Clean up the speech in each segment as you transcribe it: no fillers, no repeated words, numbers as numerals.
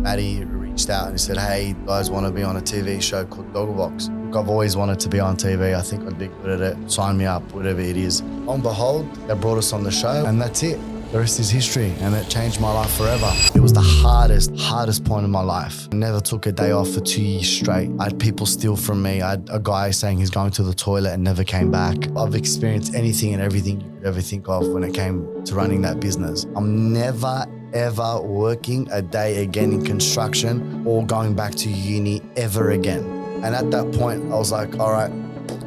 Matty reached out and he said, hey, you guys want to be on a TV show called Gogglebox? Look, I've always wanted to be on TV. I think I'd be good at it. Sign me up, whatever it is. Lo and behold, they brought us on the show and that's it. The rest is history, and it changed my life forever. It was the hardest point in my life. I never took a day off for 2 years straight. I had people steal from me. I had a guy saying he's going to the toilet and never came back. I've experienced anything and everything you could ever think of when it came to running that business. I'm never, ever working a day again in construction or going back to uni ever again. And at that point, I was like, all right,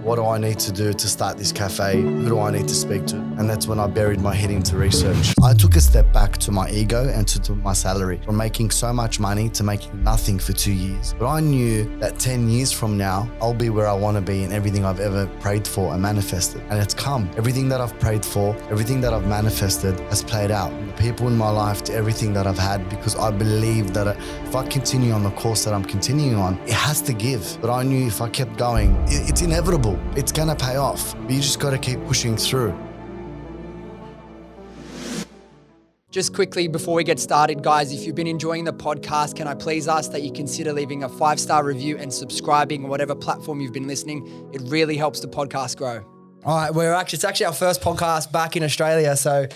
what do I need to do to start this cafe? Who do I need to speak to? And that's when I buried my head into research. I took a step back to my ego and to my salary, from making so much money to making nothing for 2 years. But I knew that 10 years from now, I'll be where I want to be in everything I've ever prayed for and manifested. And it's come. Everything that I've prayed for, everything that I've manifested has played out. From the people in my life to everything that I've had, because I believe that if I continue on the course that I'm continuing on, it has to give. But I knew if I kept going, it's inevitable. It's gonna pay off. But you just gotta keep pushing through. Just quickly before we get started, guys, if you've been enjoying the podcast, can I please ask that you consider leaving a 5-star review and subscribing on whatever platform you've been listening. It really helps the podcast grow. All right, it's actually our first podcast back in Australia. So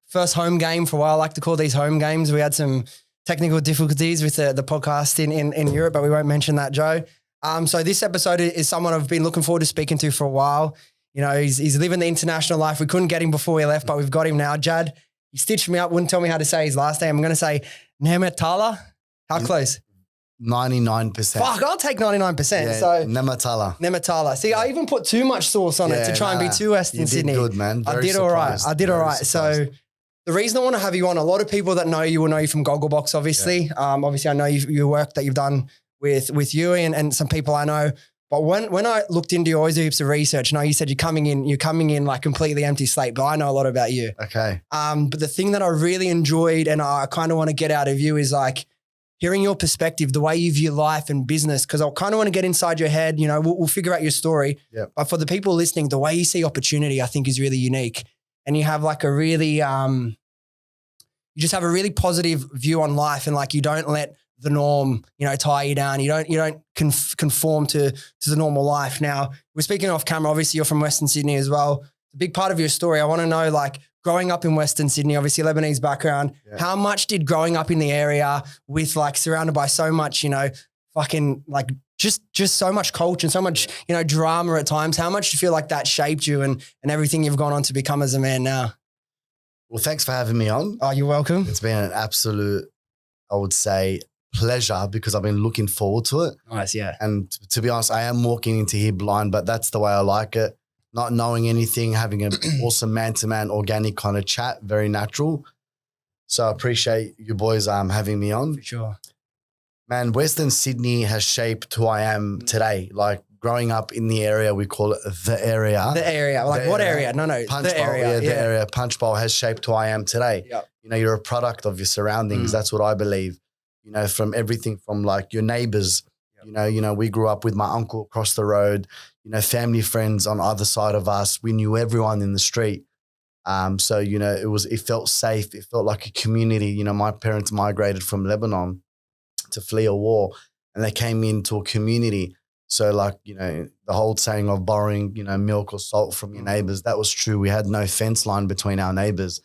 first home game for a while. I like to call these home games. We had some technical difficulties with the podcast in Europe, but we won't mention that, Joe. So this episode is someone I've been looking forward to speaking to for a while. You know, he's living the international life. We couldn't get him before we left, but we've got him now. Jad, he stitched me up, wouldn't tell me how to say his last name. I'm going to say Nehmetallah. How close? 99%. Fuck, I'll take 99%. Yeah, so Nehmetallah. See, I even put too much sauce on it to try and be too Western Sydney. You did good, man. I did all right. So the reason I want to have you on, a lot of people that know you will know you from Gogglebox, obviously. Yeah. Obviously, I know your work that you've done with you and some people I know. But when I looked into your heaps of research, you said you're coming in like completely empty slate, but I know a lot about you. Okay. But the thing that I really enjoyed and I kind of want to get out of you is like hearing your perspective, the way you view life and business, because I kind of want to get inside your head. We'll figure out your story. Yep. But for the people listening, the way you see opportunity, I think is really unique. And you have like a really, you just have a really positive view on life, and like you don't let the norm, tie you down. You don't conform to the normal life. Now, we're speaking off camera. Obviously, you're from Western Sydney as well. A big part of your story, I want to know, like, growing up in Western Sydney, obviously Lebanese background, how much did growing up in the area with like surrounded by so much, fucking like just so much culture and so much, drama at times, how much do you feel like that shaped you and everything you've gone on to become as a man now? Well, thanks for having me on. Oh, you're welcome. It's been an absolute, I would say, pleasure, because I've been looking forward to it. Nice, yeah. And to be honest, I am walking into here blind, but that's the way I like it. Not knowing anything, having an awesome man-to-man organic kind of chat, very natural. So I appreciate you boys having me on. For sure. Man, Western Sydney has shaped who I am today. Like growing up in the area, we call it the area. The area. Like what area? No, Punch the Bowl, area. The area. Punch Bowl has shaped who I am today. Yep. You're a product of your surroundings. That's what I believe. From everything from like your neighbors. Yep. We grew up with my uncle across the road, family, friends on either side of us. We knew everyone in the street. So, it felt safe. It felt like a community. My parents migrated from Lebanon to flee a war, and they came into a community. So like, the whole saying of borrowing, milk or salt from your neighbors, that was true. We had no fence line between our neighbors.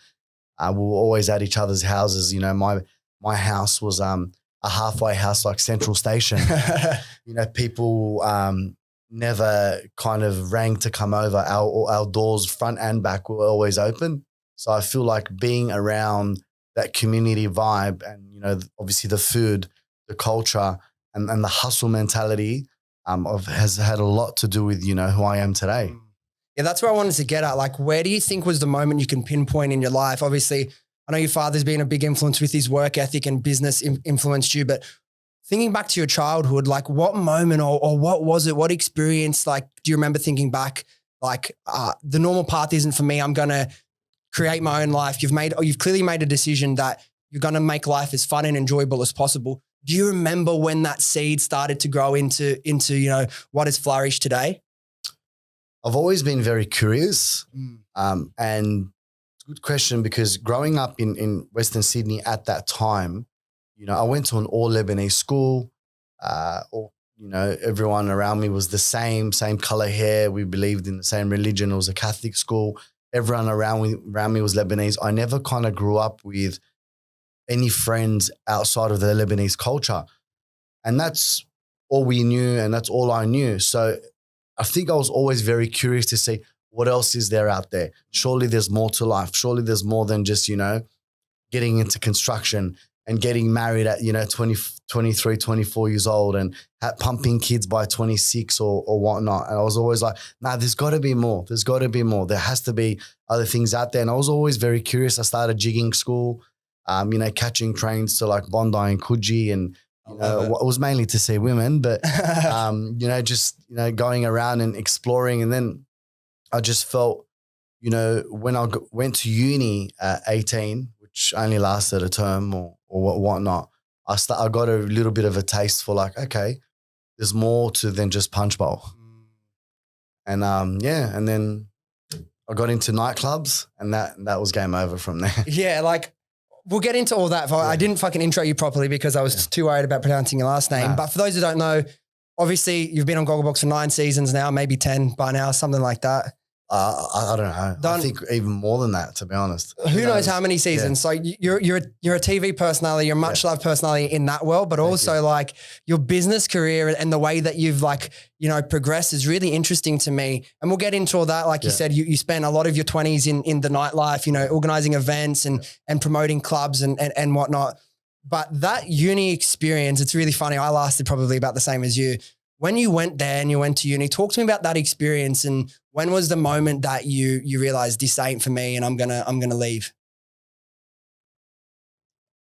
We were always at each other's houses. My house was a halfway house like Central Station. People never kind of rang to come over. Our doors, front and back, were always open. So I feel like being around that community vibe and, obviously the food, the culture and the hustle mentality has had a lot to do with, who I am today. Yeah, that's where I wanted to get at. Like, where do you think was the moment you can pinpoint in your life? Obviously, I know your father's been a big influence with his work ethic and business influenced you, but thinking back to your childhood, like what moment or what was it? What experience, like, do you remember thinking back, like, the normal path isn't for me. I'm going to create my own life. You've clearly made a decision that you're going to make life as fun and enjoyable as possible. Do you remember when that seed started to grow into what has flourished today? I've always been very curious. And it's a good question, because growing up in Western Sydney at that time, I went to an all Lebanese school. Everyone around me was the same color hair. We believed in the same religion. It was a Catholic school. Everyone around me was Lebanese. I never kind of grew up with any friends outside of the Lebanese culture. And that's all we knew, and that's all I knew. So I think I was always very curious to see what else is there out there. Surely there's more to life. Surely there's more than just, getting into construction and getting married at, 20, 23, 24 years old and pumping kids by 26 or whatnot. And I was always like, nah, there's got to be more. There's got to be more. There has to be other things out there. And I was always very curious. I started jigging school, catching trains to like Bondi and Coogee, and it was mainly to see women, but, going around and exploring. And then I just felt, when I went to uni at 18, which only lasted a term or whatnot, I got a little bit of a taste for like, okay, there's more to than just punch bowl. And and then I got into nightclubs, and that was game over from there. Yeah, like we'll get into all that. I didn't fucking intro you properly because I was too worried about pronouncing your last name. But for those who don't know, obviously you've been on Gogglebox for 9 seasons now, maybe 10 by now, something like that. I don't know. I think even more than that, to be honest. Who knows how many seasons? Yeah. So you're a TV personality, you're a much loved personality in that world, but also like your business career and the way that you've progressed is really interesting to me. And we'll get into all that. Like you said, you spent a lot of your 20s in the nightlife, organizing events and promoting clubs and whatnot. But that uni experience, it's really funny. I lasted probably about the same as you. When you went there and you went to uni, talk to me about that experience, and when was the moment that you realized this ain't for me and I'm gonna leave?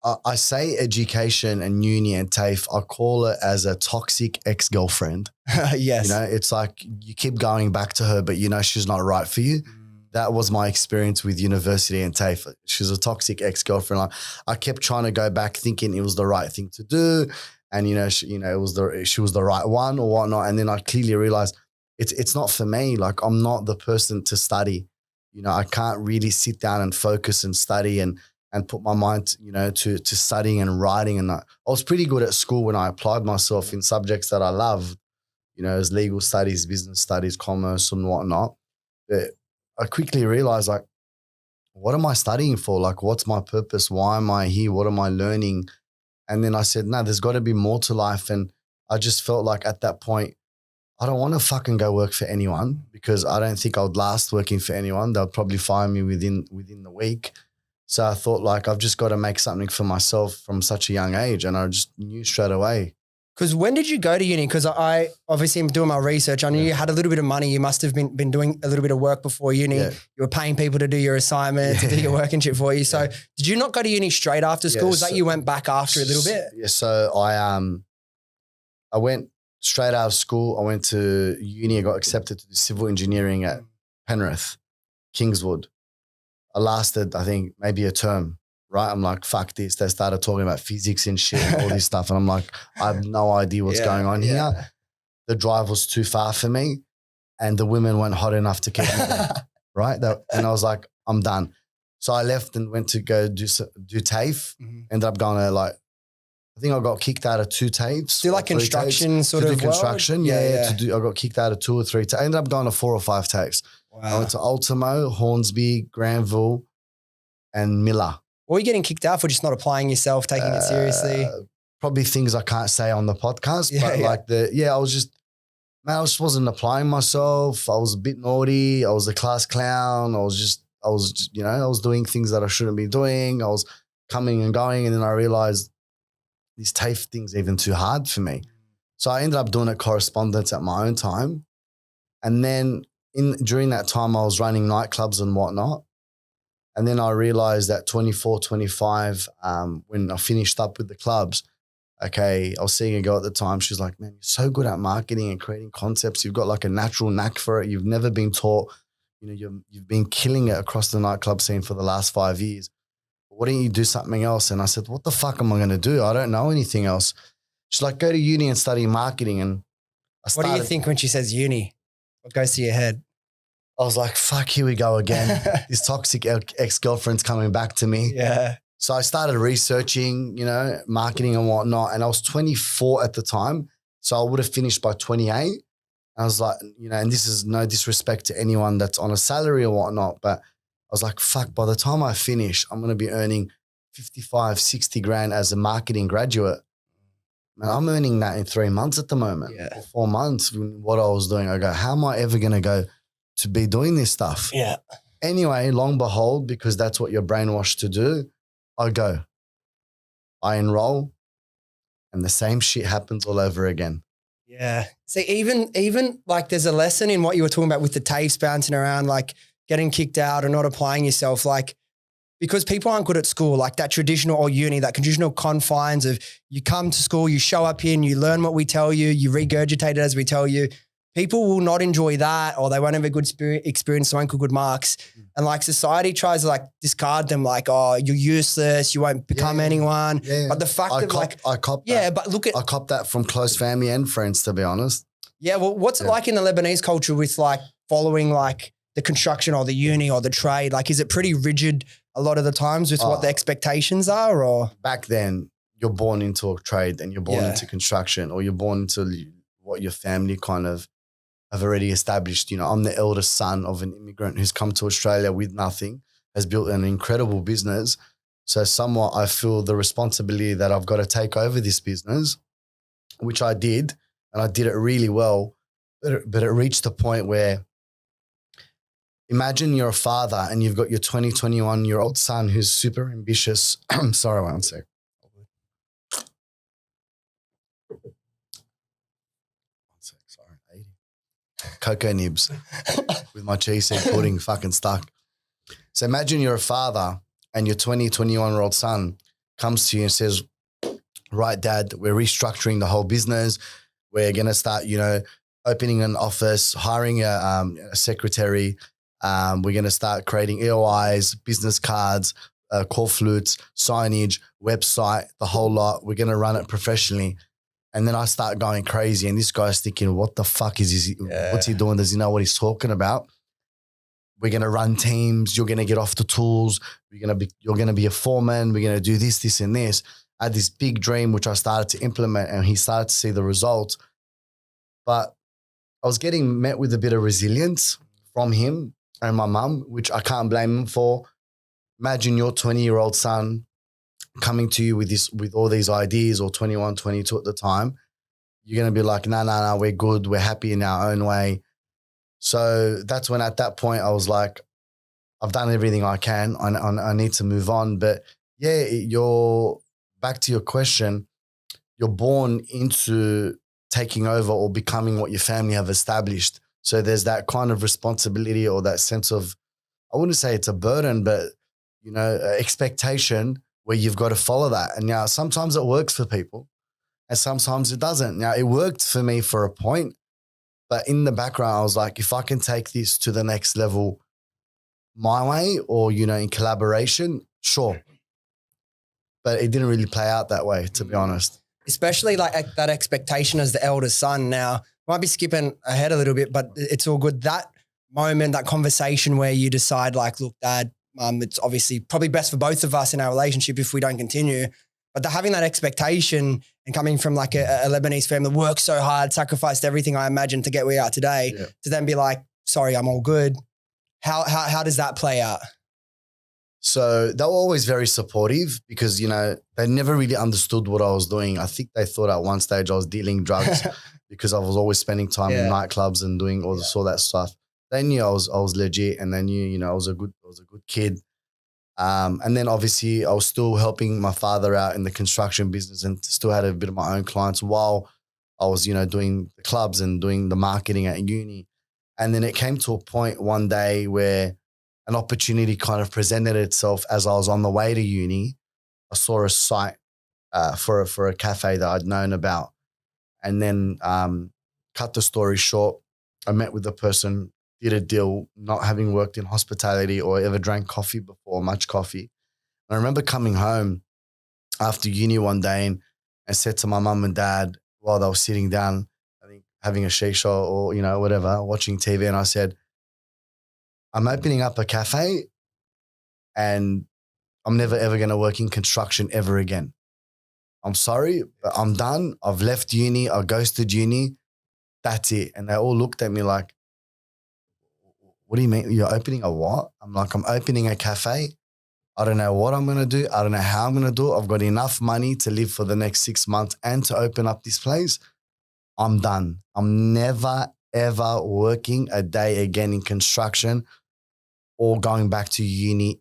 I say education and uni and TAFE, I call it as a toxic ex-girlfriend. Yes. It's like you keep going back to her, but she's not right for you. That was my experience with university and TAFE. She's a toxic ex-girlfriend. Like, I kept trying to go back thinking it was the right thing to do. And, she was the right one or whatnot. And then I clearly realized it's not for me. Like, I'm not the person to study. I can't really sit down and focus and study and put my mind, to studying and writing. And I was pretty good at school when I applied myself in subjects that I loved, as legal studies, business studies, commerce and whatnot. But I quickly realized, like, what am I studying for? Like, what's my purpose? Why am I here? What am I learning? And then I said, no, there's got to be more to life. And I just felt like at that point, I don't want to fucking go work for anyone, because I don't think I would last working for anyone. They'll probably fire me within the week. So I thought, like, I've just got to make something for myself from such a young age. And I just knew straight away. Because when did you go to uni? Because I obviously am doing my research. I knew you had a little bit of money. You must have been doing a little bit of work before uni. Yeah. You were paying people to do your assignments, to do your work and shit for you. So did you not go to uni straight after school? Was that you went back after a little bit? Yeah. So I went straight out of school. I went to uni. I got accepted to do civil engineering at Penrith, Kingswood. I lasted, I think, maybe a term. Right. I'm like, fuck this. They started talking about physics and shit and all this stuff. And I'm like, I have no idea what's going on here. The drive was too far for me, and the women weren't hot enough to keep me there. Right. And I was like, I'm done. So I left and went to go do TAFE. Ended up going to I think I got kicked out of 2 TAFEs. Do like construction TAFEs, sort of construction. Yeah. I got kicked out of 2 or 3. I ended up going to 4 or 5 TAFEs. Wow. I went to Ultimo, Hornsby, Granville, and Miller. Or are you getting kicked out for just not applying yourself, taking it seriously? Probably things I can't say on the podcast, I just wasn't applying myself. I was a bit naughty. I was a class clown. I was doing things that I shouldn't be doing. I was coming and going, and then I realized this TAFE thing's even too hard for me. So I ended up doing a correspondence at my own time. And then during that time, I was running nightclubs and whatnot. And then I realized at 24, 25, when I finished up with the clubs, I was seeing a girl at the time. She was like, man, you're so good at marketing and creating concepts. You've got like a natural knack for it. You've never been taught, you've been killing it across the nightclub scene for the last 5 years. Why don't you do something else? And I said, what the fuck am I going to do? I don't know anything else. She's like, go to uni and study marketing. And what do you think when she says uni? What goes to your head? I was like, fuck, here we go again. This toxic ex-girlfriend's coming back to me. Yeah. So I started researching, you know, marketing and whatnot. And I was 24 at the time. So I would have finished by 28. I was like, you know, and this is no disrespect to anyone that's on a salary or whatnot, but I was like, fuck, by the time I finish, I'm going to be earning 55, 60 grand as a marketing graduate. Man, I'm earning that in 3 months at the moment, or 4 months. What I was doing, I go, how am I ever going to go to be doing this stuff? Yeah. Anyway, long behold, because that's what you're brainwashed to do, I go. I enroll, and the same shit happens all over again. Yeah. See, even like there's a lesson in what you were talking about with the tapes bouncing around, like getting kicked out or not applying yourself, like because people aren't good at school, like that traditional or uni, that traditional confines of you come to school, you show up here and you learn what we tell you, you regurgitate it as we tell you. People will not enjoy that, or they won't have a good experience, so won't get good marks. And like society tries to like discard them, like, oh, you're useless, you won't become anyone. Yeah. But the fact that I cop that. yeah, but look at, I cop that from close family and friends, to be honest. yeah, well, what's it like in the Lebanese culture with like following like the construction or the uni or the trade? Like, is it pretty rigid a lot of the times with what the expectations are? Or back then, you're born into a trade and you're born into construction, or you're born into what your family kind of have already established. You know, I'm the eldest son of an immigrant who's come to Australia with nothing, has built an incredible business. So somewhat I feel the responsibility that I've got to take over this business, which I did, and I did it really well. But it reached a point where, imagine you're a father and you've got your 21-year-old son who's super ambitious. Sorry, one sec. Sorry, 80. Cocoa nibs with my cheese seed pudding fucking stuck. So imagine you're a father and your 21-year-old son comes to you and says, right, Dad, we're restructuring the whole business. We're going to start, you know, opening an office, hiring a secretary. We're going to start creating EOIs, business cards, call flutes, signage, website, the whole lot. We're going to run it professionally. And then I start going crazy, and this guy's thinking, what the fuck is he? What's he doing? Does he know what he's talking about? We're going to run teams. You're going to get off the tools. You're going to be a foreman. We're going to do this, this, and this. I had this big dream, which I started to implement, and he started to see the results. But I was getting met with a bit of resilience from him and my mum, which I can't blame him for. Imagine your 20-year-old son coming to you with all these ideas, or 21, 22 at the time. You're going to be like, no, we're good. We're happy in our own way. So that's when at that point I was like, I've done everything I can. I need to move on. But yeah, you're back to your question. You're born into taking over or becoming what your family have established. So there's that kind of responsibility, or that sense of, I wouldn't say it's a burden, but, you know, expectation where you've got to follow that. And now sometimes it works for people and sometimes it doesn't. Now it worked for me for a point, but in the background, I was like, if I can take this to the next level my way, or, you know, in collaboration, sure. But it didn't really play out that way, to be honest. especially like that expectation as the eldest son. Now, might be skipping ahead a little bit, but it's all good. That moment, that conversation where you decide like, look, Dad, it's obviously probably best for both of us in our relationship if we don't continue. But having that expectation and coming from like a Lebanese family that worked so hard, sacrificed everything I imagine to get where we are today, to then be like, sorry, I'm all good. How does that play out? So they were always very supportive because, you know, they never really understood what I was doing. I think they thought at one stage I was dealing drugs because I was always spending time in nightclubs and doing all that stuff. They knew I was legit, and they knew, you know, I was a good kid. And then obviously I was still helping my father out in the construction business and still had a bit of my own clients while I was, you know, doing the clubs and doing the marketing at uni. And then it came to a point one day where an opportunity kind of presented itself as I was on the way to uni. I saw a site for a cafe that I'd known about. And then cut the story short, I met with the person, did a deal, not having worked in hospitality or ever drank coffee before, much coffee. And I remember coming home after uni one day and said to my mum and dad while they were sitting down, I think having a shisha or, you know, whatever, watching TV. And I said, I'm opening up a cafe and I'm never ever going to work in construction ever again. I'm sorry, but I'm done. I've left uni. I ghosted uni. That's it. And they all looked at me like, what do you mean? You're opening a what? I'm like, I'm opening a cafe. I don't know what I'm going to do. I don't know how I'm going to do it. I've got enough money to live for the next 6 months and to open up this place. I'm done. I'm never, ever working a day again in construction or going back to uni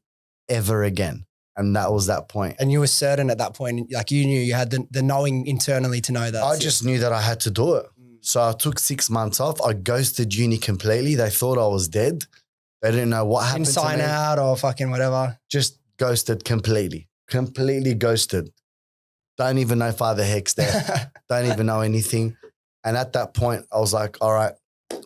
ever again. And that was that point. And you were certain at that point, like you knew you had the knowing internally to know that. I just knew that I had to do it. So I took 6 months off. I ghosted uni completely. They thought I was dead. They didn't know what happened Didn't sign to me. out or fucking whatever. Just ghosted completely. Completely ghosted. Don't even know if I have a hex there. Don't even know anything. And at that point, I was like, all right,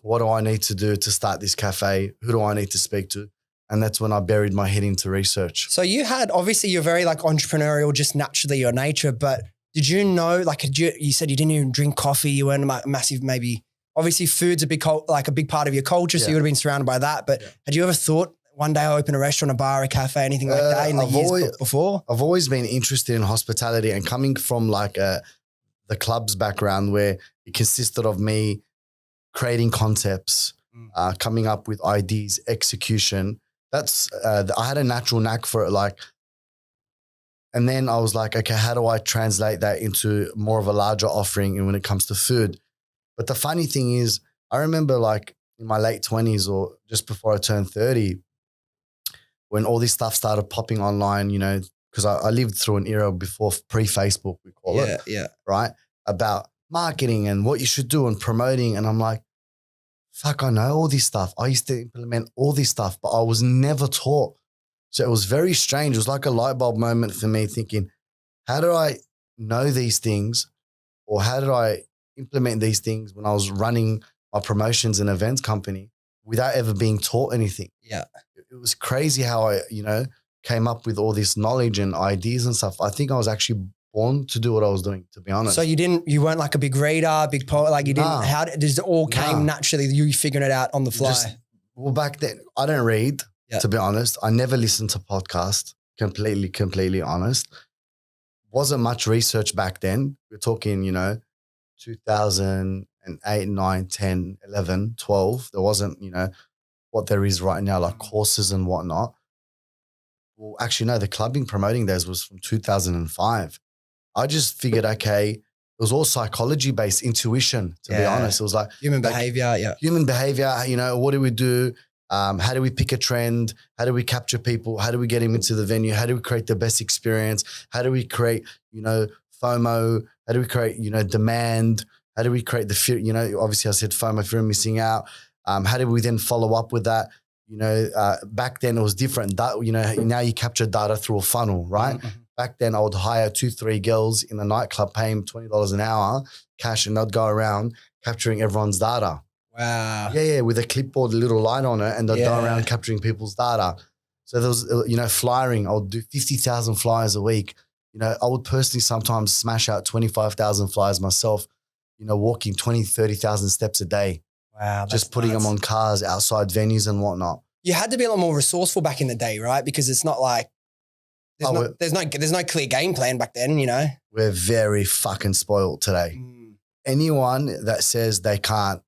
what do I need to do to start this cafe? Who do I need to speak to? And that's when I buried my head into research. So you had, obviously you're very like entrepreneurial, just naturally your nature, but did you know, like you said you didn't even drink coffee, you weren't a massive, maybe, obviously food's a big part of your culture, so you would have been surrounded by that. But had you ever thought one day I'll open a restaurant, a bar, a cafe, anything like that in the years before? I've always been interested in hospitality, and coming from like the clubs background where it consisted of me creating concepts, coming up with ideas, execution. That's I had a natural knack for it. Like, and then I was like, okay, how do I translate that into more of a larger offering and when it comes to food? But the funny thing is, I remember like in my late 20s or just before I turned 30, when all this stuff started popping online, you know, because I lived through an era before pre-Facebook, we call it, right? About marketing and what you should do and promoting. And I'm like, fuck, I know all this stuff. I used to implement all this stuff, but I was never taught. So it was very strange. It was like a light bulb moment for me thinking, how do I know these things, or how did I implement these things when I was running my promotions and events company without ever being taught anything? Yeah. It was crazy how I, you know, came up with all this knowledge and ideas and stuff. I think I was actually born to do what I was doing, to be honest. So you weren't like a big reader, big poet, like you didn't, how did it all came naturally, you figuring it out on the fly? Well, back then, I don't read, to be honest. I never listened to podcasts, completely honest. Wasn't much research back then. We're talking, you know, 2008, 9, 10, 11, 12. There wasn't, you know, what there is right now, like courses and whatnot. Well, actually, no, the clubbing promoting days was from 2005. I just figured, okay, it was all psychology-based, intuition, to be honest. It was like human behavior, Human behavior, you know, what do we do? How do we pick a trend? How do we capture people? How do we get them into the venue? How do we create the best experience? How do we create, you know, FOMO? How do we create, you know, demand? How do we create the fear? You know, obviously I said FOMO, fear of missing out. How do we then follow up with that? You know, back then it was different. You know, now you capture data through a funnel, right? Mm-hmm. Back then I would hire 2-3 girls in a nightclub, pay them $20 an hour, cash, and they'd go around capturing everyone's data. Wow. Yeah, with a clipboard, a little light on it, and they'd go around capturing people's data. So there was, you know, flyering. I would do 50,000 flyers a week. You know, I would personally sometimes smash out 25,000 flyers myself, you know, walking 20, 30,000 steps a day. Wow. Just putting them on cars outside venues and whatnot. You had to be a lot more resourceful back in the day, right? Because it's not like, there's no clear game plan back then, you know? We're very fucking spoiled today. Anyone that says they can't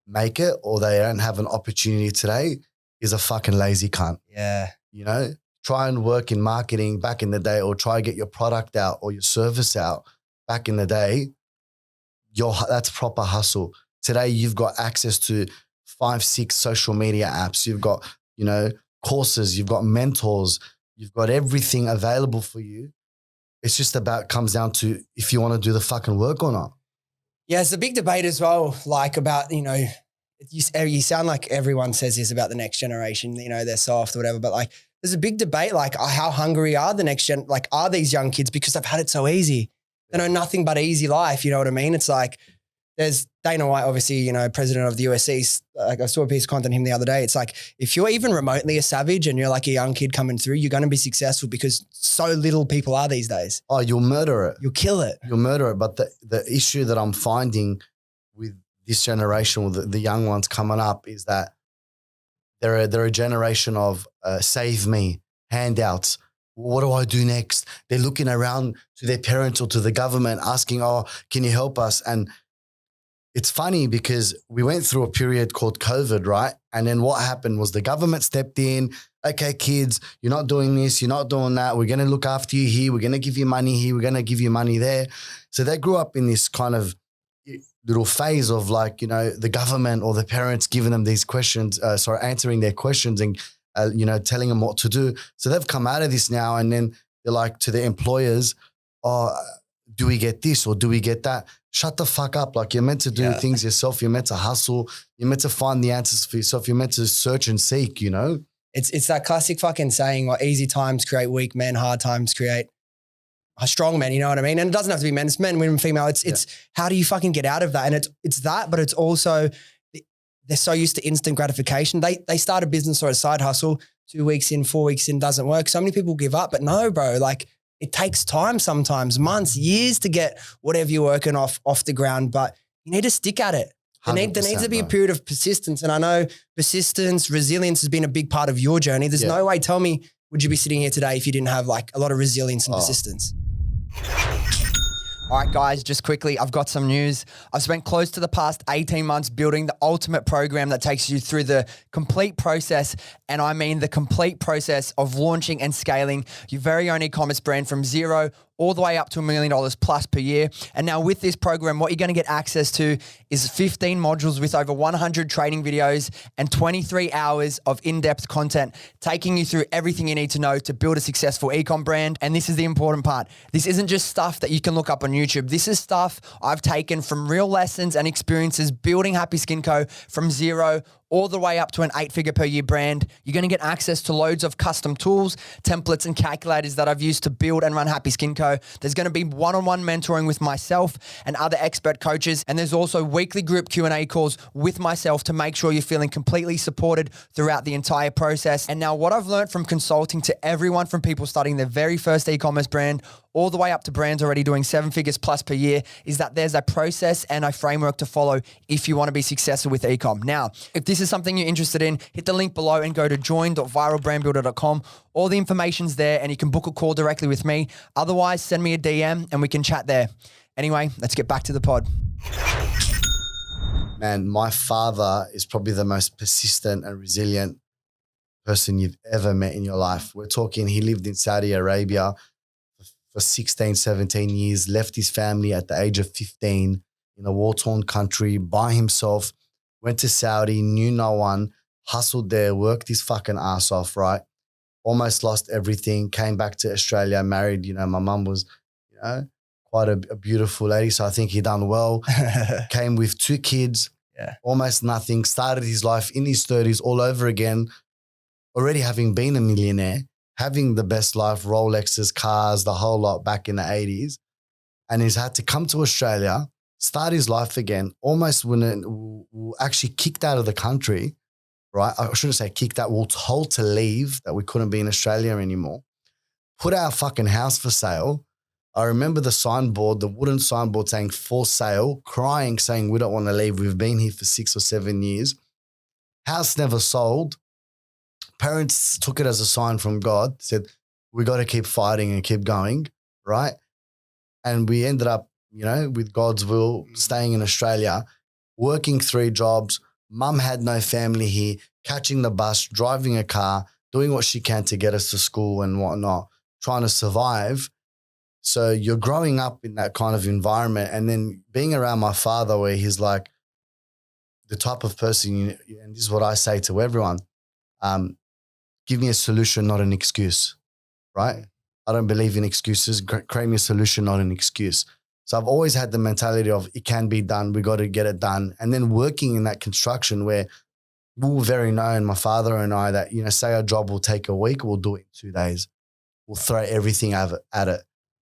make it or they don't have an opportunity today is a fucking lazy cunt. Yeah. You know, try and work in marketing back in the day, or try and get your product out or your service out back in the day. That's proper hustle. Today, you've got access to 5-6 social media apps. You've got, you know, courses, you've got mentors, you've got everything available for you. It's just comes down to if you want to do the fucking work or not. Yeah, it's a big debate as well, like about, you know, you sound like everyone says this about the next generation, you know, they're soft or whatever, but like there's a big debate, like how hungry are the next gen, like are these young kids because they've had it so easy? They know nothing but easy life, you know what I mean? It's like there's Dana White, obviously, you know, president of the USC, like I saw a piece of content on him the other day. It's like, if you're even remotely a savage and you're like a young kid coming through, you're going to be successful because so little people are these days. Oh, you'll murder it. You'll kill it. You'll murder it. But the issue that I'm finding with this generation, with the young ones coming up, is that they're a generation of save me, handouts, what do I do next? They're looking around to their parents or to the government asking, oh, can you help us? And it's funny because we went through a period called COVID, right? And then what happened was the government stepped in. Okay, kids, you're not doing this, you're not doing that. We're going to look after you here. We're going to give you money here. We're going to give you money there. So they grew up in this kind of little phase of like, you know, the government or the parents giving them these questions, answering their questions and, you know, telling them what to do. So they've come out of this now and then they're like to the employers, oh, do we get this or do we get that? Shut the fuck up. Like you're meant to do things yourself. You're meant to hustle. You're meant to find the answers for yourself. You're meant to search and seek, you know? It's that classic fucking saying, like, easy times create weak men, hard times create strong men, you know what I mean? And it doesn't have to be men, it's men, women, female. It's how do you fucking get out of that? And it's that, but it's also, they're so used to instant gratification. They start a business or a side hustle, 2 weeks in, 4 weeks in, doesn't work. So many people give up, but no, bro, like it takes time sometimes, months, years to get whatever you're working off the ground, but you need to stick at it. There needs to be a period of persistence. And I know persistence, resilience has been a big part of your journey. There's no way, tell me, would you be sitting here today if you didn't have like a lot of resilience and persistence? All right, guys, just quickly, I've got some news. I've spent close to the past 18 months building the ultimate program that takes you through the complete process, and I mean the complete process of launching and scaling your very own e-commerce brand from zero all the way up to $1 million plus per year. And now with this program, what you're going to get access to is 15 modules with over 100 training videos and 23 hours of in-depth content, taking you through everything you need to know to build a successful e-com brand. And this is the important part. This isn't just stuff that you can look up on YouTube. This is stuff I've taken from real lessons and experiences building Happy Skin Co. from zero all the way up to an 8-figure per year brand. You're going to get access to loads of custom tools, templates, and calculators that I've used to build and run Happy Skin Co. There's going to be one-on-one mentoring with myself and other expert coaches. And there's also weekly group Q&A calls with myself to make sure you're feeling completely supported throughout the entire process. And now what I've learned from consulting to everyone from people starting their very first e-commerce brand all the way up to brands already doing 7 figures plus per year is that there's a process and a framework to follow if you want to be successful with e-com. Now, if this is something you're interested in, hit the link below and go to join.viralbrandbuilder.com. All the information's there and you can book a call directly with me. Otherwise, send me a DM and we can chat there. Anyway, let's get back to the pod. Man, my father is probably the most persistent and resilient person you've ever met in your life. We're talking, he lived in Saudi Arabia for 16, 17 years, left his family at the age of 15 in a war-torn country by himself, went to Saudi, knew no one, hustled there, worked his fucking ass off, right? Almost lost everything, came back to Australia, married, you know, my mum was, you know, quite a beautiful lady, so I think he done well. Came with 2 kids, almost nothing, started his life in his 30s all over again, already having been a millionaire, having the best life, Rolexes, cars, the whole lot back in the 80s. And he's had to come to Australia, start his life again, almost when actually kicked out of the country, right? I shouldn't say kicked out, we were told to leave, that we couldn't be in Australia anymore. Put our fucking house for sale. I remember the signboard, the wooden signboard saying for sale, crying, saying we don't want to leave. We've been here for 6 or 7 years. House never sold. Parents took it as a sign from God, said, we got to keep fighting and keep going, right? And we ended up, you know, with God's will, staying in Australia, working 3 jobs. Mum had no family here, catching the bus, driving a car, doing what she can to get us to school and whatnot, trying to survive. So you're growing up in that kind of environment and then being around my father where he's like the type of person, and this is what I say to everyone, give me a solution, not an excuse, right? I don't believe in excuses. Create me a solution, not an excuse. So I've always had the mentality of it can be done. We got to get it done. And then working in that construction where we were very known, my father and I, that, you know, say our job will take a week, we'll do it in 2 days. We'll throw everything at it.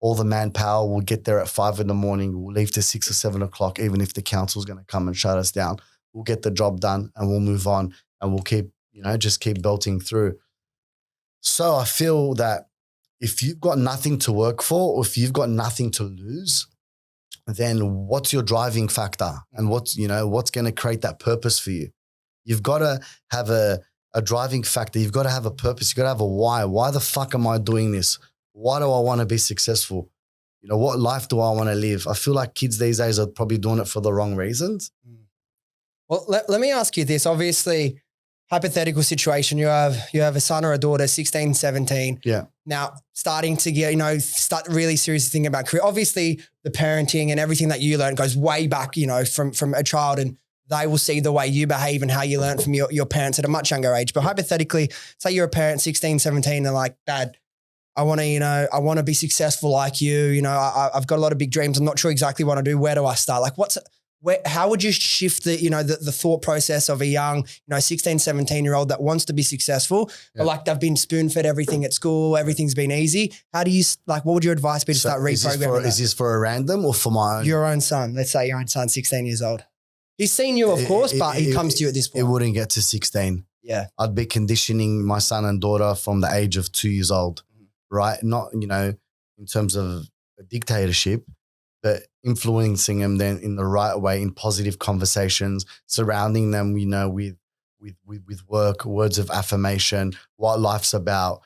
All the manpower, we'll get there at 5 a.m. We'll leave to 6 or 7 o'clock, even if the council's going to come and shut us down. We'll get the job done and we'll move on and we'll keep, you know, just keep belting through. So I feel that if you've got nothing to work for or if you've got nothing to lose, then what's your driving factor and what's going to create that purpose for you? You've got to have a a driving factor. You've got to have a purpose. You've got to have a why. Why the fuck am I doing this? Why do I want to be successful? You know, what life do I want to live? I feel like kids these days are probably doing it for the wrong reasons. Well, let me ask you this. Obviously, hypothetical situation, you have a son or a daughter, 16, 17. Yeah. Now starting to get, start really seriously thinking about career. Obviously the parenting and everything that you learn goes way back, from a child, and they will see the way you behave and how you learn from your parents at a much younger age. But hypothetically, say you're a parent, 16, 17, and like, Dad, I want to be successful like you. I've got a lot of big dreams. I'm not sure exactly what I do. Where do I start? Like how would you shift the thought process of a young, 16, 17-year-old that wants to be successful, but like they've been spoon-fed everything at school, everything's been easy. How do you, what would your advice be to start reprogramming? Is this for a random or for my own? Your own son. Let's say your own son, 16 years old. He's seen you, of course, but he comes to you at this point. It wouldn't get to 16. Yeah. I'd be conditioning my son and daughter from the age of 2 years old, right? Not, in terms of a dictatorship, but influencing them then in the right way, in positive conversations, surrounding them, with work, words of affirmation, what life's about,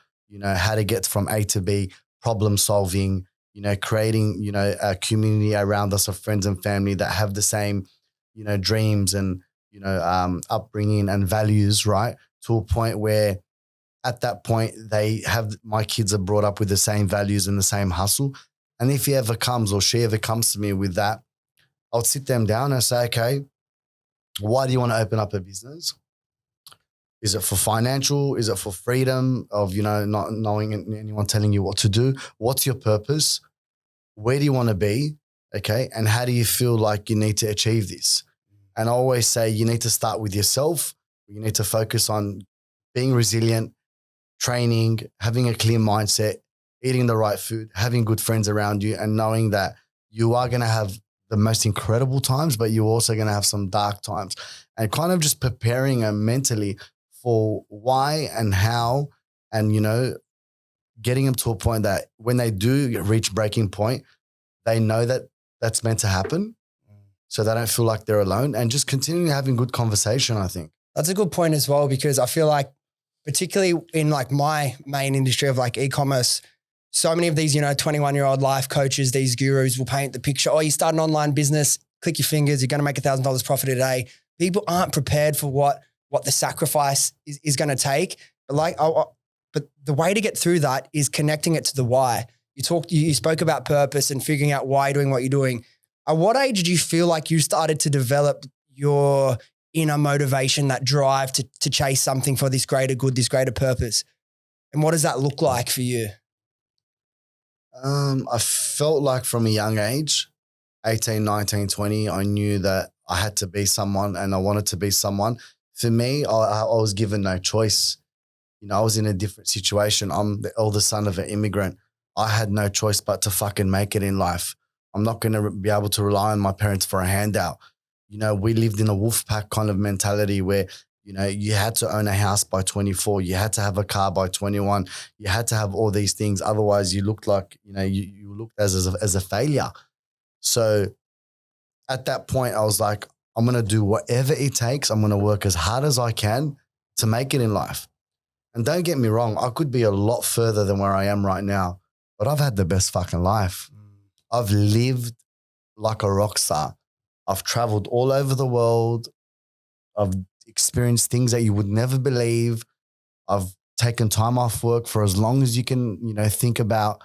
how to get from A to B, problem solving, creating, a community around us of friends and family that have the same, dreams and, upbringing and values, right? To a point where at that point my kids are brought up with the same values and the same hustle. And if he ever comes or she ever comes to me with that, I'll sit them down and say, okay, why do you want to open up a business? Is it for financial? Is it for freedom of, not knowing anyone telling you what to do? What's your purpose? Where do you want to be? Okay. And how do you feel like you need to achieve this? And I always say you need to start with yourself. You need to focus on being resilient, training, having a clear mindset, eating the right food, having good friends around you, and knowing that you are going to have the most incredible times, but you're also going to have some dark times, and kind of just preparing them mentally for why and how, and, getting them to a point that when they do reach breaking point, they know that that's meant to happen. So they don't feel like they're alone, and just continuing having good conversation, I think. That's a good point as well, because I feel like particularly in like my main industry of like e-commerce, so many of these, 21-year-old life coaches, these gurus will paint the picture. Oh, you start an online business, click your fingers, you're going to make $1,000 profit a day. People aren't prepared for what the sacrifice is going to take. But the way to get through that is connecting it to the why. You spoke about purpose and figuring out why you're doing what you're doing. At what age did you feel like you started to develop your inner motivation, that drive to chase something for this greater good, this greater purpose? And what does that look like for you? I felt like from a young age, 18, 19, 20, I knew that I had to be someone and I wanted to be someone. For me, I was given no choice. I was in a different situation. I'm the eldest son of an immigrant. I had no choice but to fucking make it in life. I'm not going to be able to rely on my parents for a handout. We lived in a wolf pack kind of mentality where, you had to own a house by 24. You had to have a car by 21. You had to have all these things. Otherwise you looked like, you looked as a failure. So at that point I was like, I'm going to do whatever it takes. I'm going to work as hard as I can to make it in life. And don't get me wrong, I could be a lot further than where I am right now, but I've had the best fucking life. I've lived like a rock star. I've traveled all over the world. I've experienced things that you would never believe. I've taken time off work for as long as you can, think about.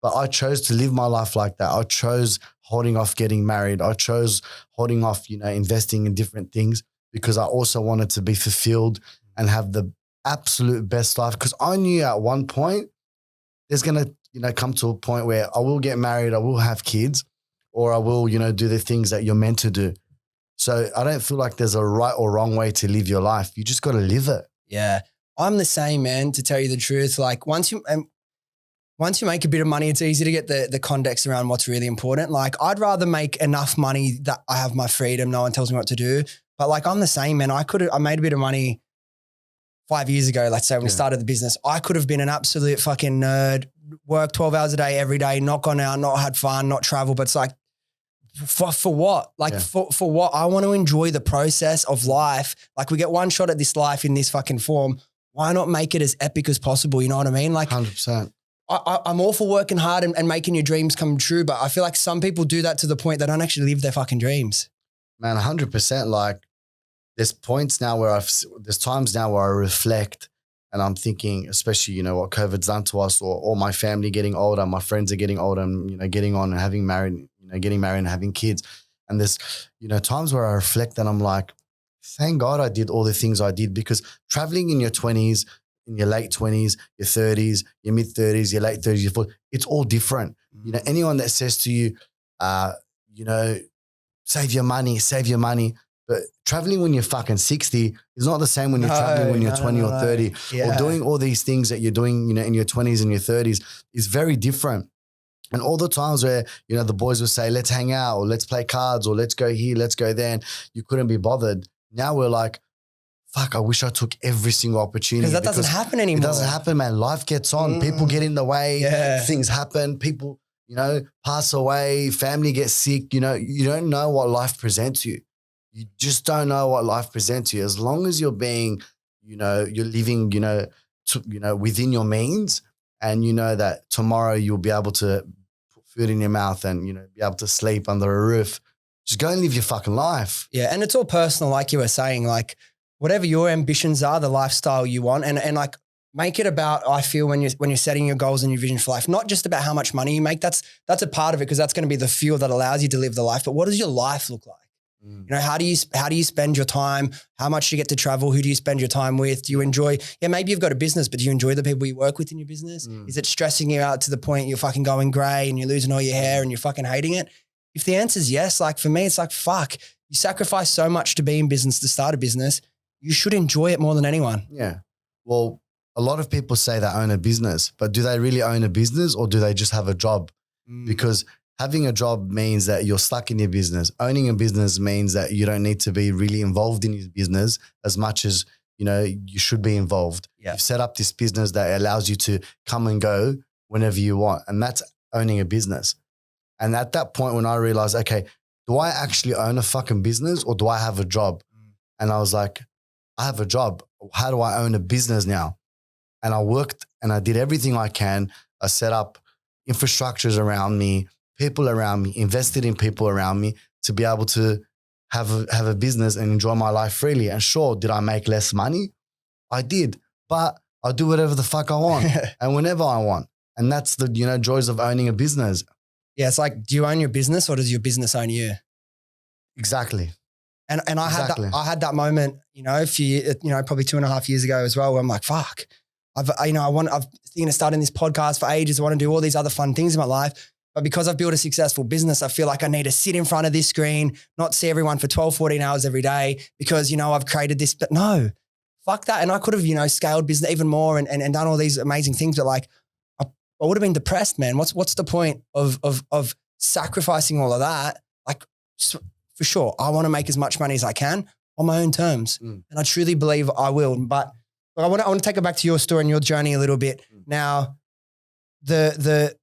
But I chose to live my life like that. I chose holding off getting married. I chose holding off, investing in different things because I also wanted to be fulfilled and have the absolute best life. Because I knew at one point there's going to, come to a point where I will get married, I will have kids, or I will, do the things that you're meant to do. So I don't feel like there's a right or wrong way to live your life. You just got to live it. Yeah. I'm the same, man, to tell you the truth. Like once you make a bit of money, it's easy to get the context around what's really important. Like I'd rather make enough money that I have my freedom. No one tells me what to do. But like I'm the same, man. I made a bit of money 5 years ago, let's say when we started the business. I could have been an absolute fucking nerd, worked 12 hours a day every day, not gone out, not had fun, not travel. But it's like for what? Like for what? I want to enjoy the process of life. Like we get one shot at this life in this fucking form. Why not make it as epic as possible? You know what I mean? Like 100%. I'm all for working hard and making your dreams come true, but I feel like some people do that to the point they don't actually live their fucking dreams. Man, 100%. Like there's times now where I reflect and I'm thinking, especially, you know, what COVID's done to us or my family getting older, my friends are getting older and, you know, getting on and having married, you know, getting married and having kids. And there's, you know, times where I reflect and I'm like, thank God I did all the things I did, because traveling in your 20s, in your late 20s, your 30s, your mid 30s, your late 30s, your 40s, it's all different. You know, anyone that says to you, you know, save your money. But traveling when you're fucking 60 is not the same when you're traveling when you're 20 or 30 or doing all these things that you're doing, you know, in your 20s and your 30s is very different. And all the times where, you know, the boys would say, let's hang out or let's play cards or let's go here, let's go there. And you couldn't be bothered. Now we're like, fuck, I wish I took every single opportunity. Because that doesn't happen anymore. It doesn't happen, man. Life gets on. People get in the way. Things happen. People, you know, pass away. Family gets sick. You know, you don't know what life presents you. You just don't know what life presents you. As long as you're being, you know, you're living, you know, within your means, and you know that tomorrow you'll be able to put food in your mouth and, you know, be able to sleep under a roof. Just go and live your fucking life. Yeah. And it's all personal, like you were saying, like whatever your ambitions are, the lifestyle you want, and like make it about, I feel when you're setting your goals and your vision for life, not just about how much money you make. That's a part of it, because that's going to be the fuel that allows you to live the life. But what does your life look like? You know, how do you spend your time? How much do you get to travel? Who do you spend your time with? Do you enjoy, maybe you've got a business, but do you enjoy the people you work with in your business? Is it stressing you out to the point you're fucking going gray and you're losing all your hair and you're fucking hating it? If the answer is yes, like for me, it's like, fuck, you sacrifice so much to be in business, to start a business. You should enjoy it more than anyone. Yeah. Well, a lot of people say they own a business, but do they really own a business or do they just have a job? Because having a job means that you're stuck in your business. Owning a business means that you don't need to be really involved in your business as much as, you know, you should be involved. You've set up this business that allows you to come and go whenever you want. And that's owning a business. And at that point when I realized, okay, do I actually own a fucking business or do I have a job? And I was like, I have a job. How do I own a business now? And I worked and I did everything I can. I set up infrastructures around me, people around me, invested in people around me to be able to have a business and enjoy my life freely. And sure, did I make less money? I did, but I do whatever the fuck I want and whenever I want. And that's the, you know, joys of owning a business. Yeah. It's like, do you own your business or does your business own you? Exactly. And I had that moment, you know, probably 2.5 years ago as well, where I'm like, fuck, I've thinking of starting this podcast for ages. I want to do all these other fun things in my life. But because I've built a successful business, I feel like I need to sit in front of this screen, not see everyone for 12, 14 hours every day because, you know, I've created this, but no, fuck that. And I could have, you know, scaled business even more and done all these amazing things. But like, I would have been depressed, man. What's the point of sacrificing all of that? Like, for sure, I want to make as much money as I can on my own terms. And I truly believe I will. But I want to take it back to your story and your journey a little bit. Now, the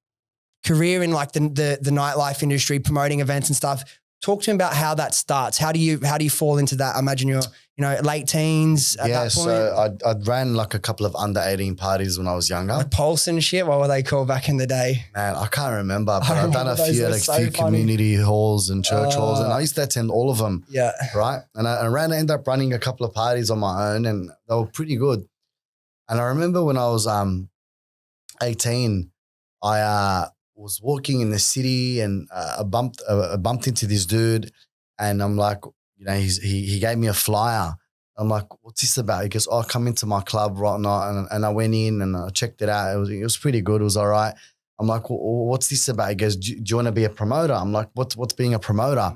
career in like the nightlife industry, promoting events and stuff. Talk to me about how that starts. How do you fall into that? I imagine you're, you know, late teens at that point. So I ran like a couple of under 18 parties when I was younger. Like Pulse and shit. What were they called back in the day? Man, I can't remember, but I've done a few at a few community halls and church halls, and I used to attend all of them. Yeah. Right. And I ended up running a couple of parties on my own, and they were pretty good. And I remember when I was 18, I was walking in the city and I bumped into this dude, and I'm like, you know, he gave me a flyer. I'm like, what's this about? He goes, oh, come into my club right now. And I went in and I checked it out. It was pretty good. It was all right. I'm like, well, what's this about? He goes, do you want to be a promoter? I'm like, what's being a promoter?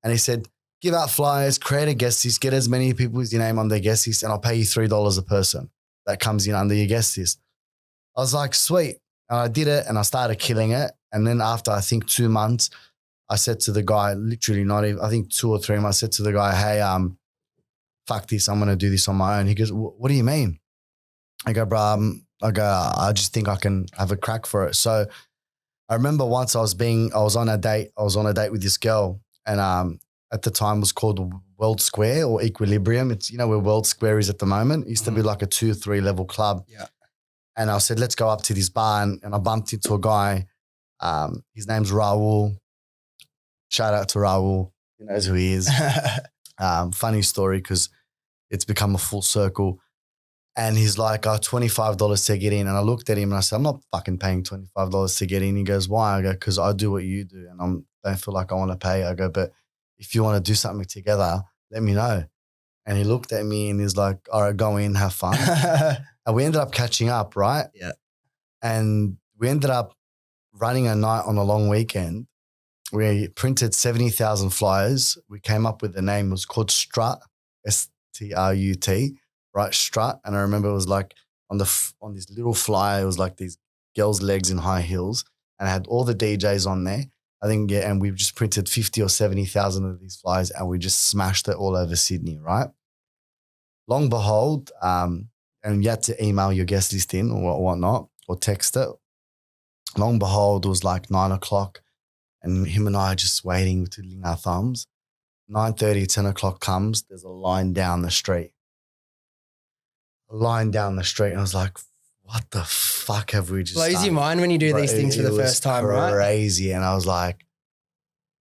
And he said, give out flyers, create a guest list, get as many people as your name on their guest list, and I'll pay you $3 a person that comes in under your guest list. I was like, sweet. And I did it and I started killing it. And then after, I think 2 months, I said to the guy, literally not even, I think 2 or 3 months, I said to the guy, hey, fuck this, I'm going to do this on my own. He goes, what do you mean? I go, bro, I just think I can have a crack for it. So I remember once I was on a date with this girl, and at the time it was called World Square or Equilibrium. It's, you know, where World Square is at the moment. It used to be like a 2 or 3 level club. Yeah. And I said, let's go up to this bar, and I bumped into a guy. His name's Raul. Shout out to Raul. He knows who he is. Funny story because it's become a full circle. And he's like, $25 to get in. And I looked at him and I said, I'm not fucking paying $25 to get in. He goes, why? I go, because I do what you do and I don't feel like I want to pay. I go, but if you want to do something together, let me know. And he looked at me and he's like, all right, go in, have fun. And we ended up catching up, right? Yeah. And we ended up running a night on a long weekend. We printed 70,000 flyers. We came up with the name. It was called Strut, STRUT, right? Strut. And I remember it was like on this little flyer, it was like these girls' legs in high heels, and I had all the DJs on there. I think, yeah, and we just printed 50 or 70,000 of these flyers, and we just smashed it all over Sydney, right? Long behold, and you had to email your guest list in or whatnot, or text it. Long behold, it was like 9 o'clock. And him and I are just waiting, twiddling our thumbs. 9:30, 10 o'clock comes. There's a line down the street. And I was like, what the fuck have we just blows done? your mind when you do these things for the first time, right? Crazy. And I was like,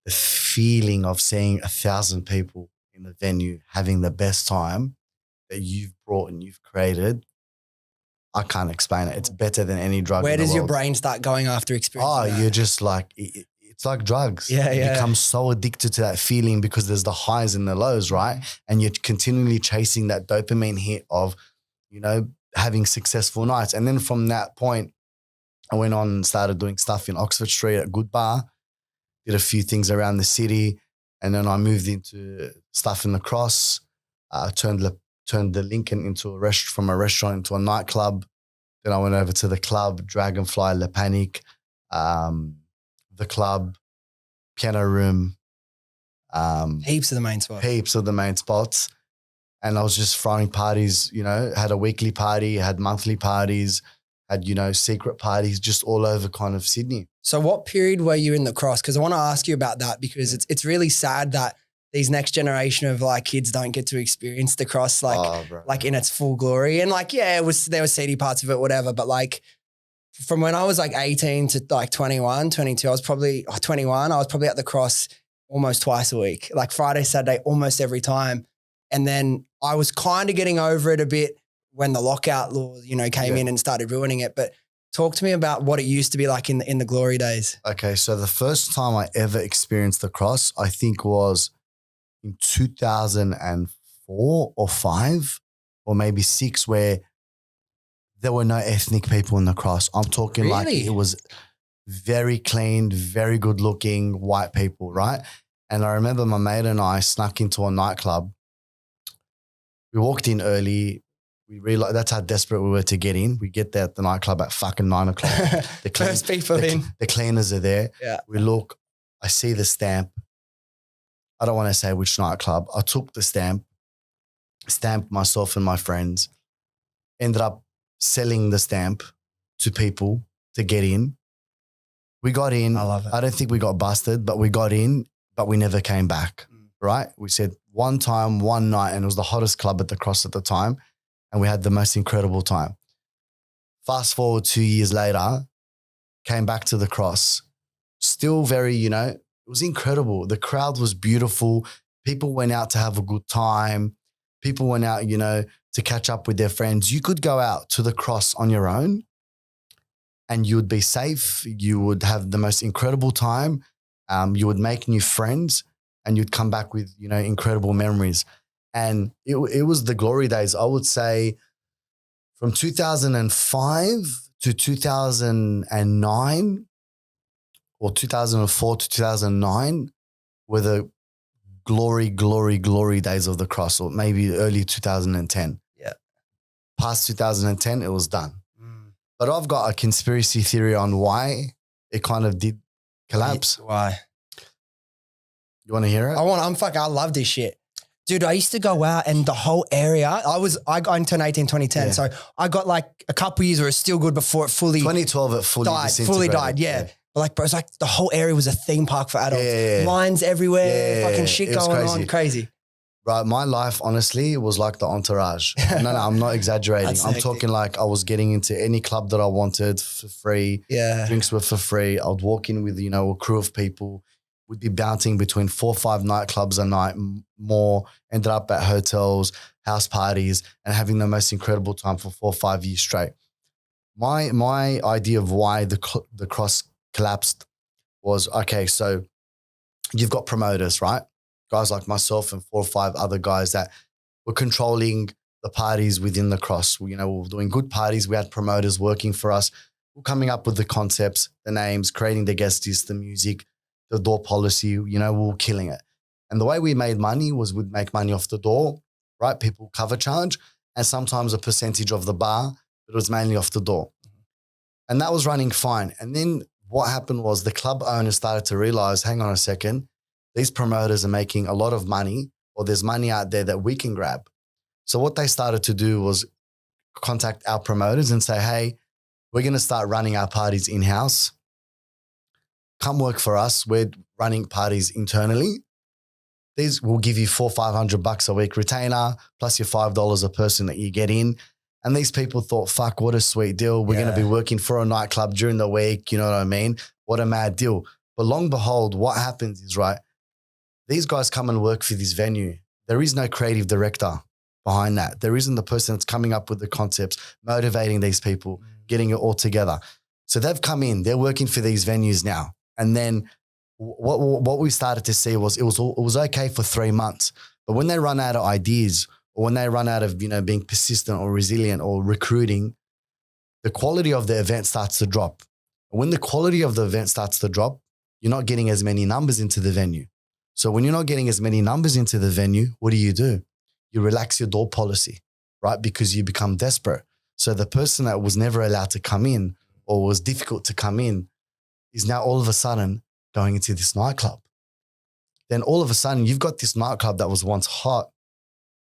the feeling of seeing 1,000 people in the venue having the best time that you've brought and you've created, I can't explain it. It's better than any drug. Where in the does your world. brain start going after experiencing that? You're just like, it's like drugs. Yeah, you yeah. become so addicted to that feeling because there's the highs and the lows, right? And you're continually chasing that dopamine hit of, you know, having successful nights. And then from that point, I went on and started doing stuff in Oxford Street at Good Bar, did a few things around the city. And then I moved into stuff in the Cross, turned the Lincoln from a restaurant into a nightclub. Then I went over to the club, Dragonfly, Le Panique, the club, piano room. Heaps of the main spots. And I was just throwing parties, you know, had a weekly party, had monthly parties, had, you know, secret parties just all over kind of Sydney. So what period were you in the Cross? Because I want to ask you about that, because it's really sad that these next generation of like kids don't get to experience the Cross like in its full glory. And like, yeah, there were seedy parts of it, whatever. But like from when I was like 18 to like 21, 22, I was probably 21. I was probably at the Cross almost twice a week, like Friday, Saturday, almost every time. And then I was kind of getting over it a bit when the lockout law, you know, came in and started ruining it. But talk to me about what it used to be like in the glory days. Okay, so the first time I ever experienced the Cross, I think was in 2004 or 5 or maybe 6, where there were no ethnic people in the Cross. I'm talking like it was very clean, very good looking white people, right? And I remember my mate and I snuck into a nightclub. We walked in early. We realized that's how desperate we were to get in. We get there at the nightclub at fucking 9 o'clock. First people in. The cleaners are there. Yeah. We look, I see the stamp. I don't want to say which nightclub. I took the stamp, stamped myself and my friends, ended up selling the stamp to people to get in. We got in. I love it. I don't think we got busted, but we got in, but we never came back, right? We said one time, one night, and it was the hottest club at the Cross at the time, and we had the most incredible time. Fast forward 2 years later, came back to the Cross, still very, you know, it was incredible. The crowd was beautiful. People went out to have a good time. People went out, you know, to catch up with their friends. You could go out to the Cross on your own and you would be safe. You would have the most incredible time. You would make new friends and you'd come back with, you know, incredible memories. And it was the glory days. I would say from 2005 to 2009 or 2004 to 2009 were the glory days of the Cross, or maybe early 2010. Yeah. Past 2010, it was done. But I've got a conspiracy theory on why it kind of did collapse. Why? You want to hear it? I love this shit. Dude, I used to go out and the whole area, I got into 2010. Yeah. So I got like a couple years where it was still good before it fully 2012 it fully died. Yeah. But like, bro, it's like the whole area was a theme park for adults. Yeah. Lines everywhere, Yeah. fucking shit It was going crazy. on. Crazy. Right, my life, honestly, was like the Entourage. No, I'm not exaggerating. That's I'm hectic. talking like I was getting into any club that I wanted for free. Yeah. Drinks were for free. I would walk in with, a crew of people. We'd be bouncing between 4 or 5 nightclubs a night, more. Ended up at hotels, house parties, and having the most incredible time for 4 or 5 years straight. My idea of why the cross collapsed was, okay, so you've got promoters, right? Guys like myself and 4 or 5 other guys that were controlling the parties within the cross. We were doing good parties. We had promoters working for us. We're coming up with the concepts, the names, creating the guest list, the music, the door policy. We were killing it. And the way we made money was we'd make money off the door, right? People cover charge and sometimes a percentage of the bar, but it was mainly off the door. And that was running fine. And then what happened was the club owners started to realize, hang on a second, these promoters are making a lot of money, or there's money out there that we can grab. So what they started to do was contact our promoters and say, hey, we're going to start running our parties in-house. Come work for us. We're running parties internally. These will give you $400-500 a week retainer, plus your $5 a person that you get in. And these people thought, fuck, what a sweet deal. We're going to be working for a nightclub during the week. You know what I mean? What a mad deal. But long behold, what happens is, right, these guys come and work for this venue. There is no creative director behind that. There isn't the person that's coming up with the concepts, motivating these people, getting it all together. So they've come in, they're working for these venues now. And then what we started to see was it was okay for 3 months. But when they run out of ideas, or when they run out of, being persistent or resilient or recruiting, the quality of the event starts to drop. When the quality of the event starts to drop, you're not getting as many numbers into the venue. So when you're not getting as many numbers into the venue, what do? You relax your door policy, right? Because you become desperate. So the person that was never allowed to come in or was difficult to come in is now all of a sudden going into this nightclub. Then all of a sudden you've got this nightclub that was once hot,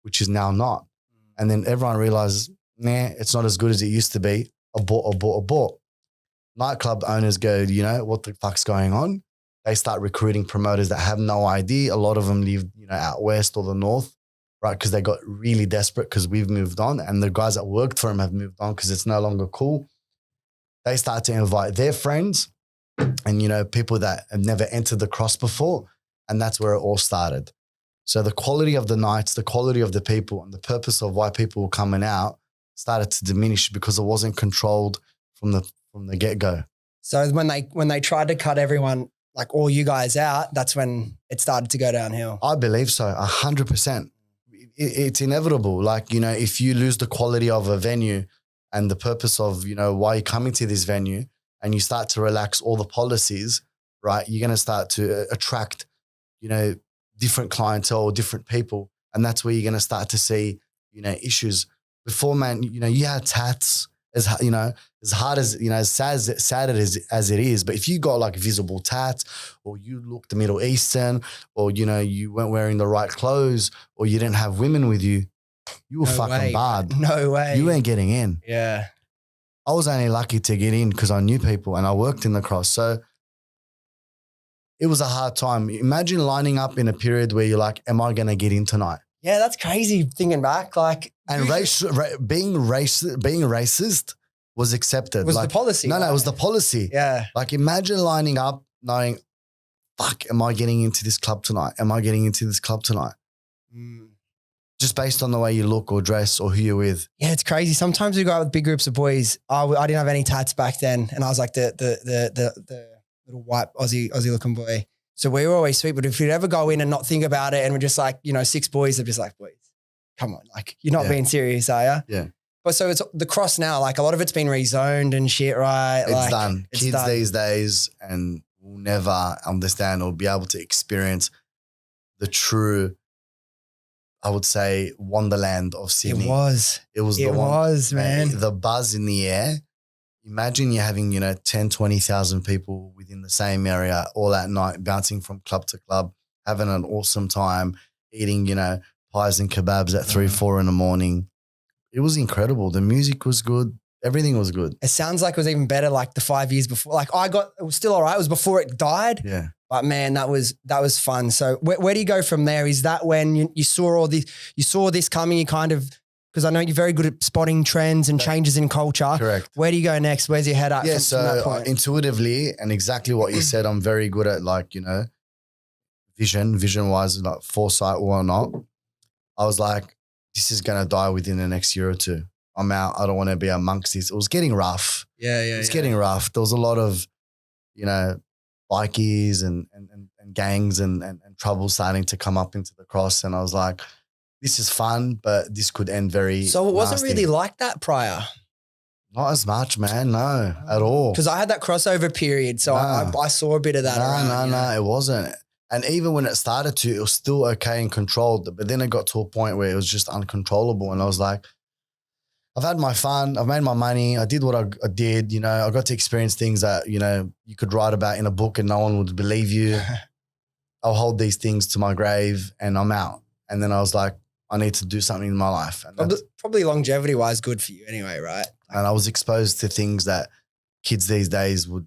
which is now not. And then everyone realizes, it's not as good as it used to be. Abort. Nightclub owners go, what the fuck's going on? They start recruiting promoters that have no idea. A lot of them live, out west or the north, right? Because they got really desperate because we've moved on, and the guys that worked for them have moved on because it's no longer cool. They start to invite their friends and, people that have never entered the cross before. And that's where it all started. So the quality of the nights, the quality of the people, and the purpose of why people were coming out started to diminish because it wasn't controlled from the get-go. So when they tried to cut everyone, like all you guys out, that's when it started to go downhill. I believe so, 100%. It's inevitable. Like, if you lose the quality of a venue and the purpose of, why you're coming to this venue, and you start to relax all the policies, right, you're going to start to attract, different clientele, different people. And that's where you're going to start to see, issues. Before, man, you had tats, as hard as, as sad as it is. But if you got like visible tats, or you looked Middle Eastern, or, you weren't wearing the right clothes, or you didn't have women with you, you were fucking barred. No way. You weren't getting in. Yeah. I was only lucky to get in because I knew people and I worked in the cross. So it was a hard time. Imagine lining up in a period where you're like, am I going to get in tonight? Yeah, that's crazy thinking back. Like, and being racist was accepted. Was like, the policy. No, it was the policy. Yeah. Like, imagine lining up knowing, fuck, am I getting into this club tonight? Am I getting into this club tonight? Just based on the way you look or dress or who you're with. Yeah, it's crazy. Sometimes we go out with big groups of boys. I didn't have any tats back then, and I was like the little white Aussie looking boy. So we were always sweet. But if you'd ever go in and not think about it, and we're just like, 6 boys, they're just like, boys, come on, like you're not being serious, are you? Yeah. But so it's the cross now. Like a lot of it's been rezoned and shit, right? It's done. Kids these days and will never understand or be able to experience the true, I would say, wonderland of Sydney. It was, man. The buzz in the air. Imagine you're having, 10, 20,000 people within the same area all at night, bouncing from club to club, having an awesome time, eating, pies and kebabs at 3, 4 in the morning. It was incredible. The music was good. Everything was good. It sounds like it was even better like the 5 years before. Like it was still all right. It was before it died. Yeah. But man, that was fun. So where do you go from there? Is that when you saw you saw this coming, you kind of, because I know you're very good at spotting trends and changes in culture. Correct. Where do you go next? Where's your head at? Yeah, from so that point? intuitively and exactly what you said, I'm very good at like, vision-wise, like foresight or not. I was like, this is going to die within the next year or two. I'm out. I don't want to be amongst this. It was getting rough. Yeah. It was getting rough. There was a lot of, bikies and gangs and trouble starting to come up into the cross. And I was like, this is fun, but this could end very So it wasn't nasty. really like that prior? Not as much, man. No, at all. Because I had that crossover period. So I saw a bit of that. No, it wasn't. And even when it started to, it was still okay and controlled. But then it got to a point where it was just uncontrollable. And I was like, I've had my fun. I've made my money. I did what I did. I got to experience things that, you could write about in a book and no one would believe you. I'll hold these things to my grave and I'm out. And then I was like, I need to do something in my life. And probably longevity wise good for you anyway, right? And I was exposed to things that kids these days would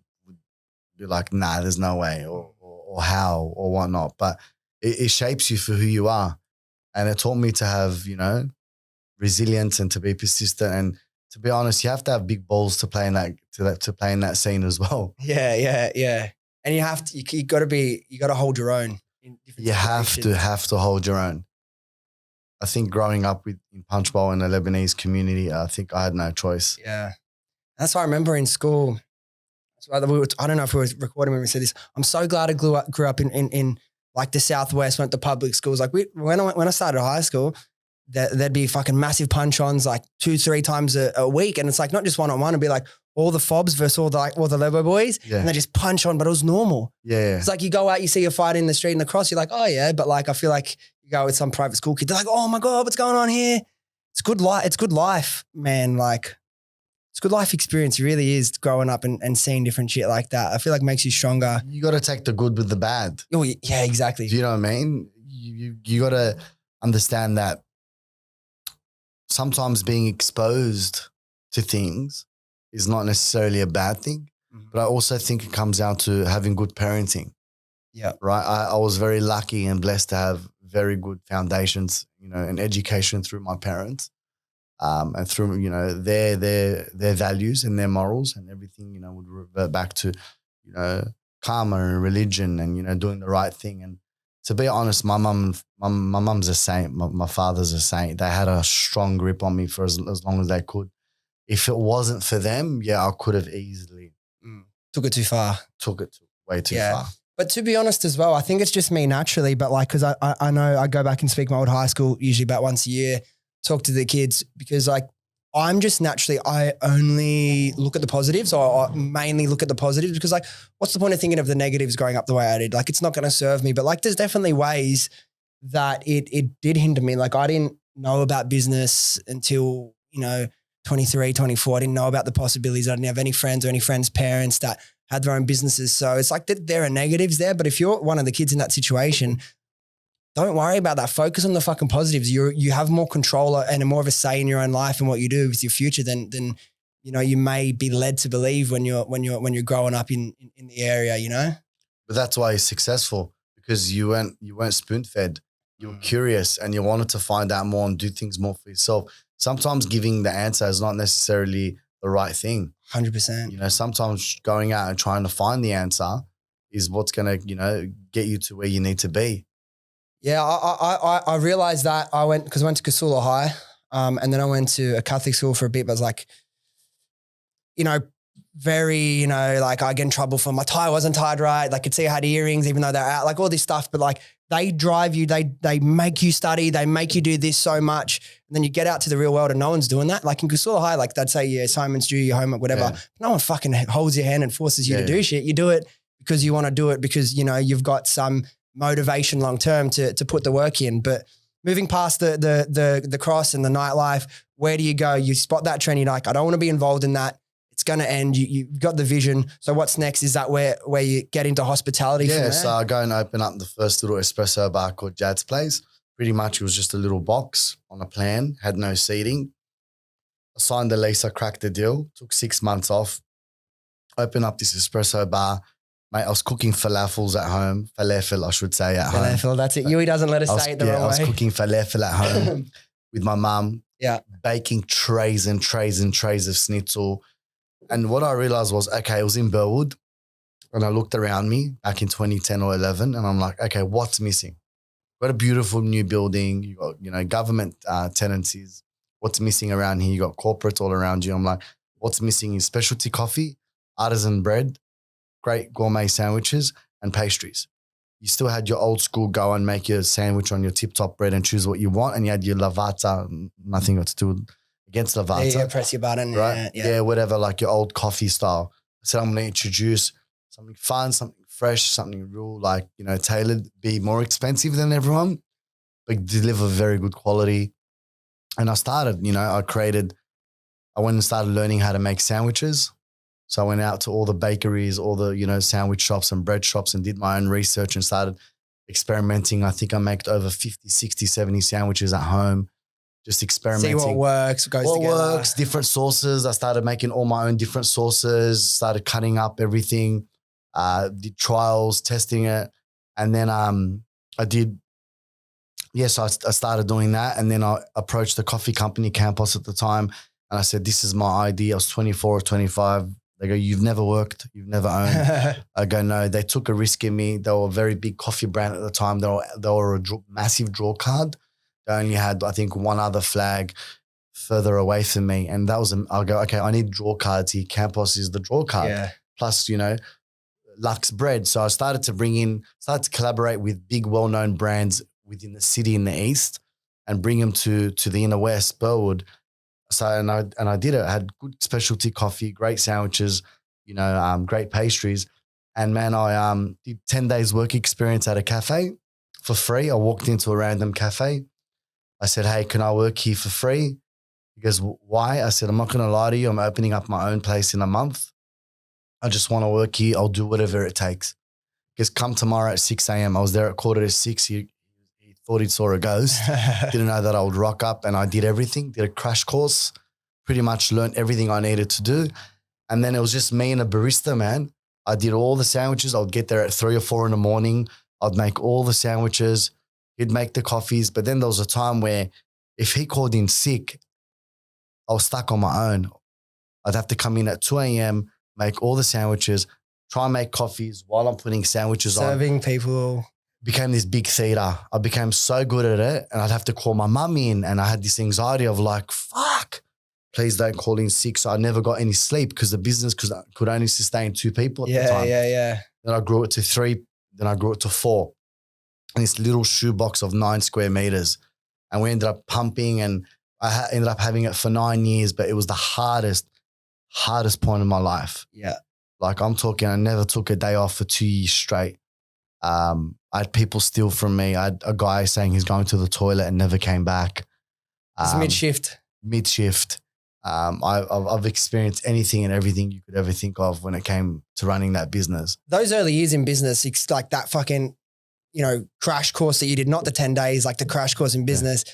be like, nah, there's no way or how or whatnot. But it shapes you for who you are. And it taught me to have, resilience and to be persistent. And to be honest, you have to have big balls to play in that scene as well. Yeah. And you got to hold your own. You have to hold your own. I think growing up in Punchbowl in the Lebanese community, I think I had no choice. Yeah. That's what I remember in school. I don't know if we were recording when we said this. I'm so glad I grew up in like the Southwest, went to public schools. Like when I started high school, there'd be fucking massive punch-ons like 2-3 times a week. And it's like not just one-on-one, it'd be like all the fobs versus all the Lebo boys. Yeah. And they just punch on, but it was normal. Yeah. It's like you go out, you see a fight in the street in the cross, you're like, oh yeah. But like I feel like you go with some private school kid, they're like, oh my God, what's going on here? It's good life, man. Like it's good life experience. It really is growing up and seeing different shit like that. I feel like it makes you stronger. You got to take the good with the bad. Oh yeah, exactly. Do you know what I mean? You got to understand that sometimes being exposed to things is not necessarily a bad thing, but I also think it comes down to having good parenting. Yeah. Right. I was very lucky and blessed to have very good foundations, and education through my parents, and through, their values and their morals and everything, would revert back to, karma and religion and, doing the right thing. And to be honest, my mum's a saint. My father's a saint. They had a strong grip on me for as long as they could. If it wasn't for them, I could have easily took it too far. Took it way too far. But to be honest as well, I think it's just me naturally, but like, cause I know I go back and speak my old high school, usually about once a year, talk to the kids because like, I'm just naturally, I only look at the positives or I mainly look at the positives because like, what's the point of thinking of the negatives growing up the way I did? Like, it's not going to serve me, but like, there's definitely ways that it did hinder me. Like I didn't know about business until, 23, 24. I didn't know about the possibilities. I didn't have any friends or any friends' parents that had their own businesses. So it's like there are negatives there, but if you're one of the kids in that situation, don't worry about that. Focus on the fucking positives. You have more control and more of a say in your own life and what you do with your future than you may be led to believe when you're growing up in the area, But that's why you're successful because you weren't spoon fed. You were curious and you wanted to find out more and do things more for yourself. Sometimes giving the answer is not necessarily the right thing. 100%. Sometimes going out and trying to find the answer is what's going to, get you to where you need to be. Yeah, I realized that I went to Casula High, and then I went to a Catholic school for a bit, but I was like, very, like I get in trouble for my tie wasn't tied right. Like could see I had earrings, even though they're out, like all this stuff. But like they drive you, they make you study, they make you do this so much. And then you get out to the real world and no one's doing that. Like in Casula High, like they'd say your assignments due, your homework, whatever. Yeah. No one fucking holds your hand and forces you to do shit. You do it because you want to do it because, you've got some motivation long-term to put the work in. But moving past the cross and the nightlife, where do you go? You spot that trend. You're like, I don't want to be involved in that. It's going to end. You've got the vision. So what's next? Is that where you get into hospitality? Yeah. So I go and open up the first little espresso bar called Jad's Place. Pretty much it was just a little box on a plan, had no seating. I signed the lease, I cracked the deal, took 6 months off, opened up this espresso bar. Mate, I was cooking falafels at home, falafel, I should say, at home. Falafel, that's it. Yui doesn't let us say it the wrong way. I was cooking falafel at home with my mum, baking trays and trays and trays of schnitzel. And what I realized was, okay, it was in Burwood, and I looked around me back in 2010 or 11, and I'm like, okay, what's missing? Got a beautiful new building. You got, government tenancies. What's missing around here? You got corporates all around you. I'm like, what's missing is specialty coffee, artisan bread, great gourmet sandwiches, and pastries. You still had your old school go and make your sandwich on your tip-top bread and choose what you want, and you had your lavata, nothing got to do against lavata. Yeah, press your button. Right? Yeah, whatever, like your old coffee style. I said, I'm going to introduce something fun, something fresh, something real, like, tailored, be more expensive than everyone, but deliver very good quality. And I started, I went and started learning how to make sandwiches. So I went out to all the bakeries, all the, sandwich shops and bread shops, and did my own research and started experimenting. I think I made over 50, 60, 70 sandwiches at home, just experimenting. See what works, what works, different sauces. I started making all my own different sauces, started cutting up everything, did trials, testing it. And then so I started doing that. And then I approached the coffee company, Campos at the time, and I said, this is my idea. I was 24 or 25. They go, you've never worked, you've never owned. I go, no. They took a risk in me. They were a very big coffee brand at the time. They were a massive draw card. They only had, I think, one other flag further away from me. And that was, I'll go, okay, I need draw cards here. Campos is the draw card. Yeah. Plus, Lux bread. So I started to collaborate with big, well-known brands within the city in the east and bring them to the inner west, Burwood. So, and I did it. I had good specialty coffee, great sandwiches, great pastries. And man, I did 10 days work experience at a cafe for free. I walked into a random cafe. I said, hey, can I work here for free? He goes, why? I said, I'm not going to lie to you. I'm opening up my own place in a month. I just want to work here. I'll do whatever it takes. Because come tomorrow at 6 a.m. I was there at 5:45. He thought he saw a ghost. Didn't know that I would rock up, and I did everything, did a crash course, pretty much learned everything I needed to do. And then it was just me and a barista, man. I did all the sandwiches. I would get there at 3 or 4 in the morning. I'd make all the sandwiches. He'd make the coffees. But then there was a time where if he called in sick, I was stuck on my own. I'd have to come in at 2 a.m., make all the sandwiches, try and make coffees while I'm putting sandwiches on. Serving people. Became this big theater. I became so good at it, and I'd have to call my mum in, and I had this anxiety of like, fuck, please don't call in sick. So I never got any sleep because the business could only sustain 2 people at the time. Yeah. Then I grew it to 3, then I grew it to 4. And this little shoebox of 9 square meters. And we ended up pumping, and I ended up having it for 9 years, but it was the hardest point in my life. Yeah. Like I'm talking, I never took a day off for 2 years straight. I had people steal from me. I had a guy saying he's going to the toilet and never came back. It's mid-shift. I've experienced anything and everything you could ever think of when it came to running that business. Those early years in business, it's like that fucking, crash course that you did, not the 10 days, like the crash course in business. Yeah.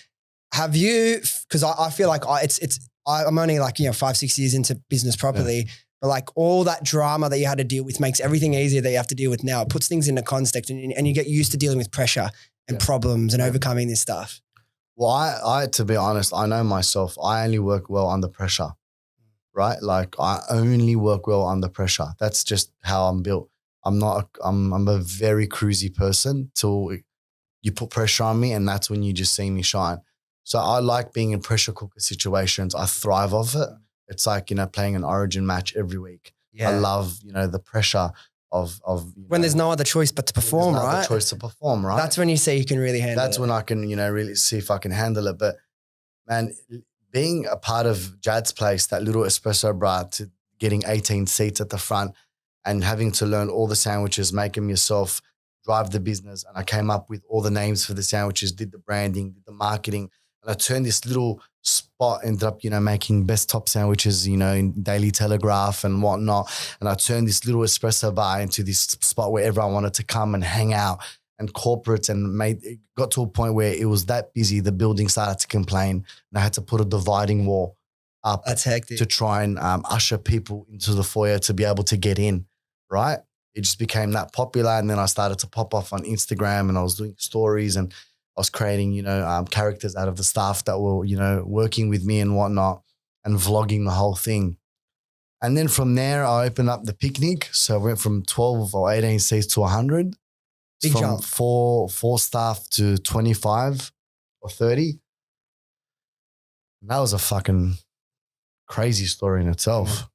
Have you, because I feel like I'm only like, 5-6 years into business properly. Yeah. But like all that drama that you had to deal with makes everything easier that you have to deal with now. It puts things into context, and you get used to dealing with pressure and problems and overcoming this stuff. Well, I to be honest, I know myself. I only work well under pressure, right? Like I only work well under pressure. That's just how I'm built. I'm a very cruisy person till you put pressure on me, and that's when you just see me shine. So I like being in pressure cooker situations. I thrive off it. It's like, playing an origin match every week. Yeah. I love, the pressure of when there's no other choice but to perform, right? No other choice to perform, right? That's when you say you can really handle it. That's when I can, really see if I can handle it. But man, being a part of Jad's place, that little espresso bar, to getting 18 seats at the front and having to learn all the sandwiches, make them yourself, drive the business. And I came up with all the names for the sandwiches, did the branding, did the marketing. And I turned this little spot, ended up, making best top sandwiches, in Daily Telegraph and whatnot. And I turned this little espresso bar into this spot where everyone wanted to come and hang out, and corporates, and it got to a point where it was that busy, the building started to complain, and I had to put a dividing wall up That's hectic. to try and usher people into the foyer to be able to get in, right? It just became that popular. And then I started to pop off on Instagram and I was doing stories and I was creating, characters out of the staff that were, working with me and whatnot and vlogging the whole thing. And then from there, I opened up the picnic. So I went from 12 or 18 seats to 100. Big from jump. four staff to 25 or 30. And that was a fucking crazy story in itself.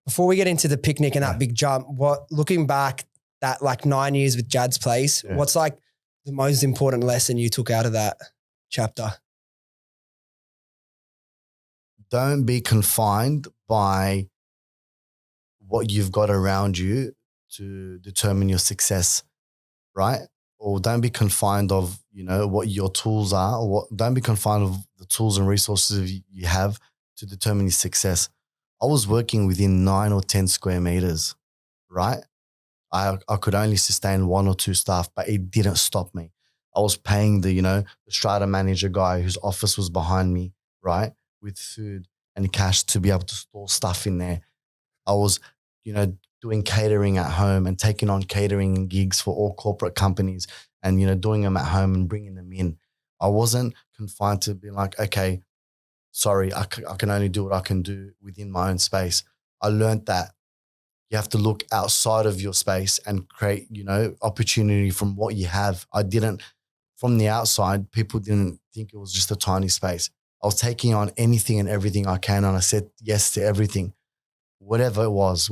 Before we get into the picnic and that big jump, looking back that like 9 years with Jad's place, what's like the most important lesson you took out of that chapter? Don't be confined by what you've got around you to determine your success, right? Or don't be confined of, what your tools are, or don't be confined of the tools and resources you have to determine your success. I was working within 9 or 10 square meters, right? I could only sustain 1 or 2 staff, but it didn't stop me. I was paying the strata manager guy whose office was behind me, right? With food and cash to be able to store stuff in there. I was, doing catering at home and taking on catering gigs for all corporate companies and, doing them at home and bringing them in. I wasn't confined to being like, okay, sorry, I can only do what I can do within my own space. I learned that you have to look outside of your space and create, opportunity from what you have. From the outside, people didn't think it was just a tiny space. I was taking on anything and everything I can, and I said yes to everything, whatever it was.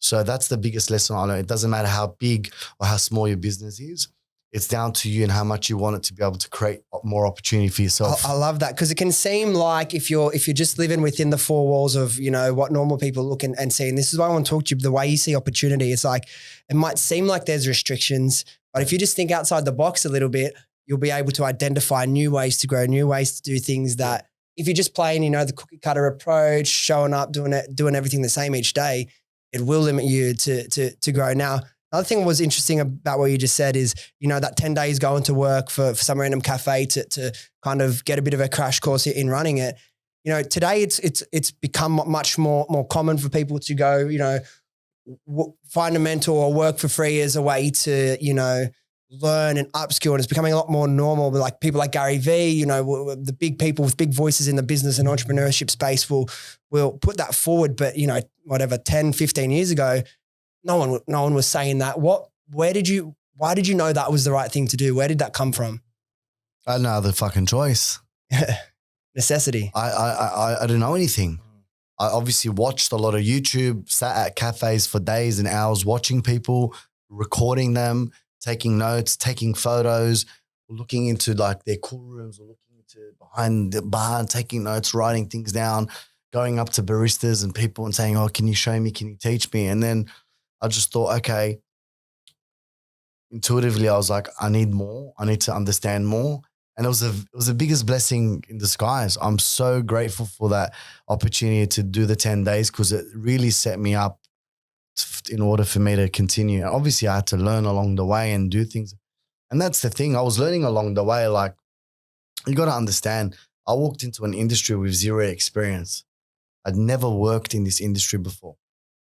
So that's the biggest lesson I learned. It doesn't matter how big or how small your business is. It's down to you and how much you want it to be able to create more opportunity for yourself. I love that, because it can seem like if you're just living within the 4 walls of, what normal people look and see, and this is why I want to talk to you, the way you see opportunity, it's like, it might seem like there's restrictions, but if you just think outside the box a little bit, you'll be able to identify new ways to grow, new ways to do things that if you're just playing, the cookie cutter approach, showing up, doing everything the same each day, it will limit you to grow. Now, another thing that was interesting about what you just said is, that 10 days going to work for some random cafe to kind of get a bit of a crash course in running it. Today it's become much more common for people to go, find a mentor or work for free as a way to, learn and upskill. And it's becoming a lot more normal. But like people like Gary Vee, the big people with big voices in the business and entrepreneurship space will put that forward. But, 10, 15 years ago, no one was saying that. Why did you know that was the right thing to do? Where did that come from? I had no other fucking choice. Necessity. I didn't know anything. I obviously watched a lot of YouTube, sat at cafes for days and hours watching people, recording them, taking notes, taking photos, looking into like their cool rooms or looking into behind the bar and taking notes, writing things down, going up to baristas and people and saying, oh, can you show me? Can you teach me? And then I just thought, okay, intuitively, I was like, I need more. I need to understand more. And it was the biggest blessing in disguise. I'm so grateful for that opportunity to do the 10 days because it really set me up in order for me to continue. Obviously, I had to learn along the way and do things. And that's the thing. I was learning along the way. Like, you got to understand, I walked into an industry with zero experience. I'd never worked in this industry before.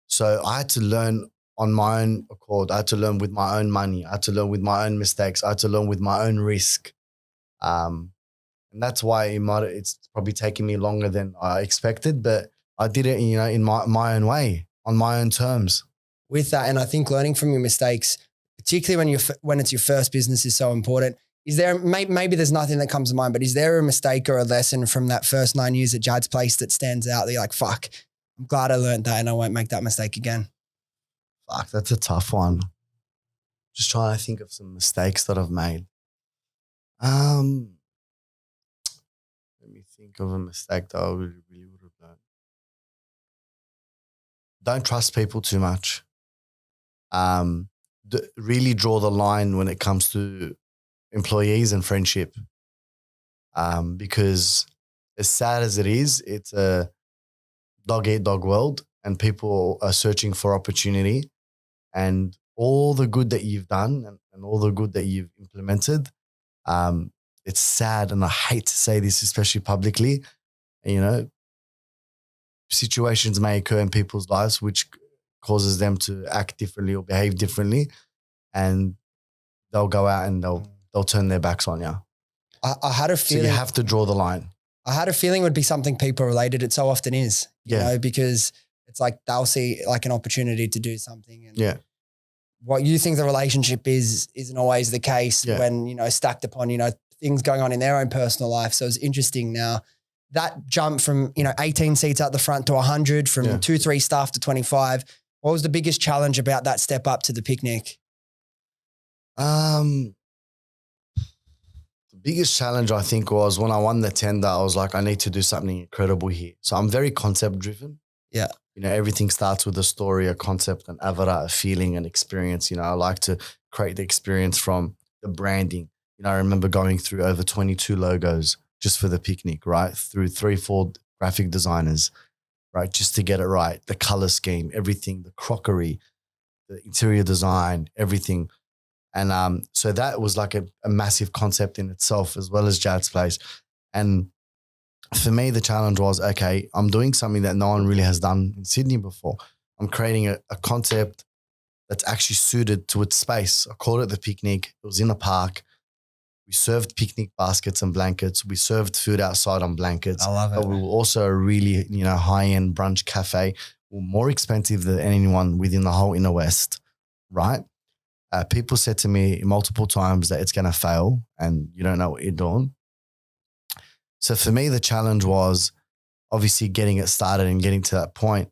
So I had to learn on my own accord. I had to learn with my own money. I had to learn with my own mistakes. I had to learn with my own risk. And that's why it's probably taken me longer than I expected, but I did it, in my own way, on my own terms. With that, and I think learning from your mistakes, particularly when it's your first business, is so important. Is there, maybe there's nothing that comes to mind, but is there a mistake or a lesson from that first 9 years at Jad's place that stands out that you're like, fuck, I'm glad I learned that and I won't make that mistake again? Fuck, that's a tough one. Just trying to think of some mistakes that I've made. Let me think of a mistake that I really would have done. Don't trust people too much. Really draw the line when it comes to employees and friendship. Because as sad as it is, it's a dog-eat-dog world and people are searching for opportunity. And all the good that you've done and all the good that you've implemented, it's sad, and I hate to say this, especially publicly, you know, situations may occur in people's lives which causes them to act differently or behave differently, and they'll go out and they'll turn their backs on you. I had a feeling. So you have to draw the line. I had a feeling it would be something people related. It so often is, you know, because it's like they'll see like an opportunity to do something. And what you think the relationship isn't always the case when, you know, stacked upon, you know, things going on in their own personal life. So it's interesting now that jump from, you know, 18 seats out the front to 100, from 2-3 staff to 25. What was the biggest challenge about that step up to the picnic? The biggest challenge, I think, was when I won the tender, I was like, I need to do something incredible here. So I'm very concept driven. Yeah. You know, everything starts with a story, a concept, an avatar, a feeling, an experience. You know, I like to create the experience from the branding. You know, I remember going through over 22 logos just for the picnic, right? Through 3-4 graphic designers, right? Just to get it right. The color scheme, everything, the crockery, the interior design, everything. And so that was like a massive concept in itself, as well as Jad's place. And for me, the challenge was, okay, I'm doing something that no one really has done in Sydney before. I'm creating a concept that's actually suited to its space. I called it the picnic. It was in a park. We served picnic baskets and blankets. We served food outside on blankets. I love it. But we were also a really, you know, high-end brunch cafe. We were more expensive than anyone within the whole inner west, right? People said to me multiple times that it's going to fail and you don't know what you're doing. So for me, the challenge was obviously getting it started and getting to that point.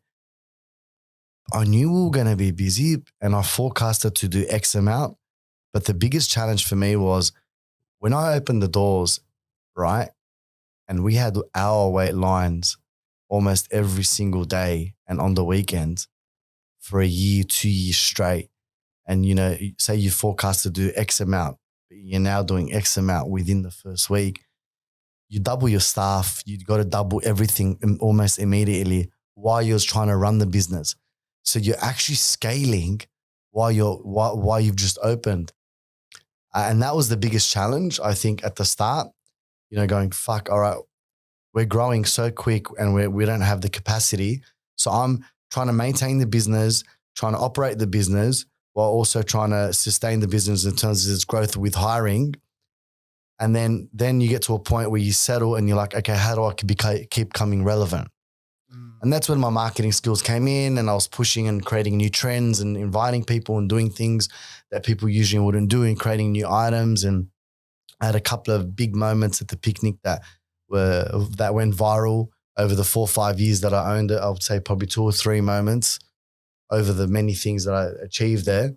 I knew we were going to be busy and I forecasted to do X amount. But the biggest challenge for me was when I opened the doors, right? And we had hour wait lines almost every single day and on the weekends for a year, 2 years straight. And, you know, say you forecast to do X amount, but you're now doing X amount within the first week. You double your staff. You got to double everything almost immediately while you're trying to run the business. So you're actually scaling while you've just opened. And that was the biggest challenge, I think, at the start, you know, going, fuck, all right, we're growing so quick and we don't have the capacity. So I'm trying to maintain the business, trying to operate the business, while also trying to sustain the business in terms of its growth with hiring. And then you get to a point where you settle and you're like, okay, how do I keep coming relevant? And that's when my marketing skills came in and I was pushing and creating new trends and inviting people and doing things that people usually wouldn't do and creating new items. And I had a couple of big moments at the picnic that went viral over the 4 or 5 years that I owned it. I would say probably 2 or 3 moments over the many things that I achieved there.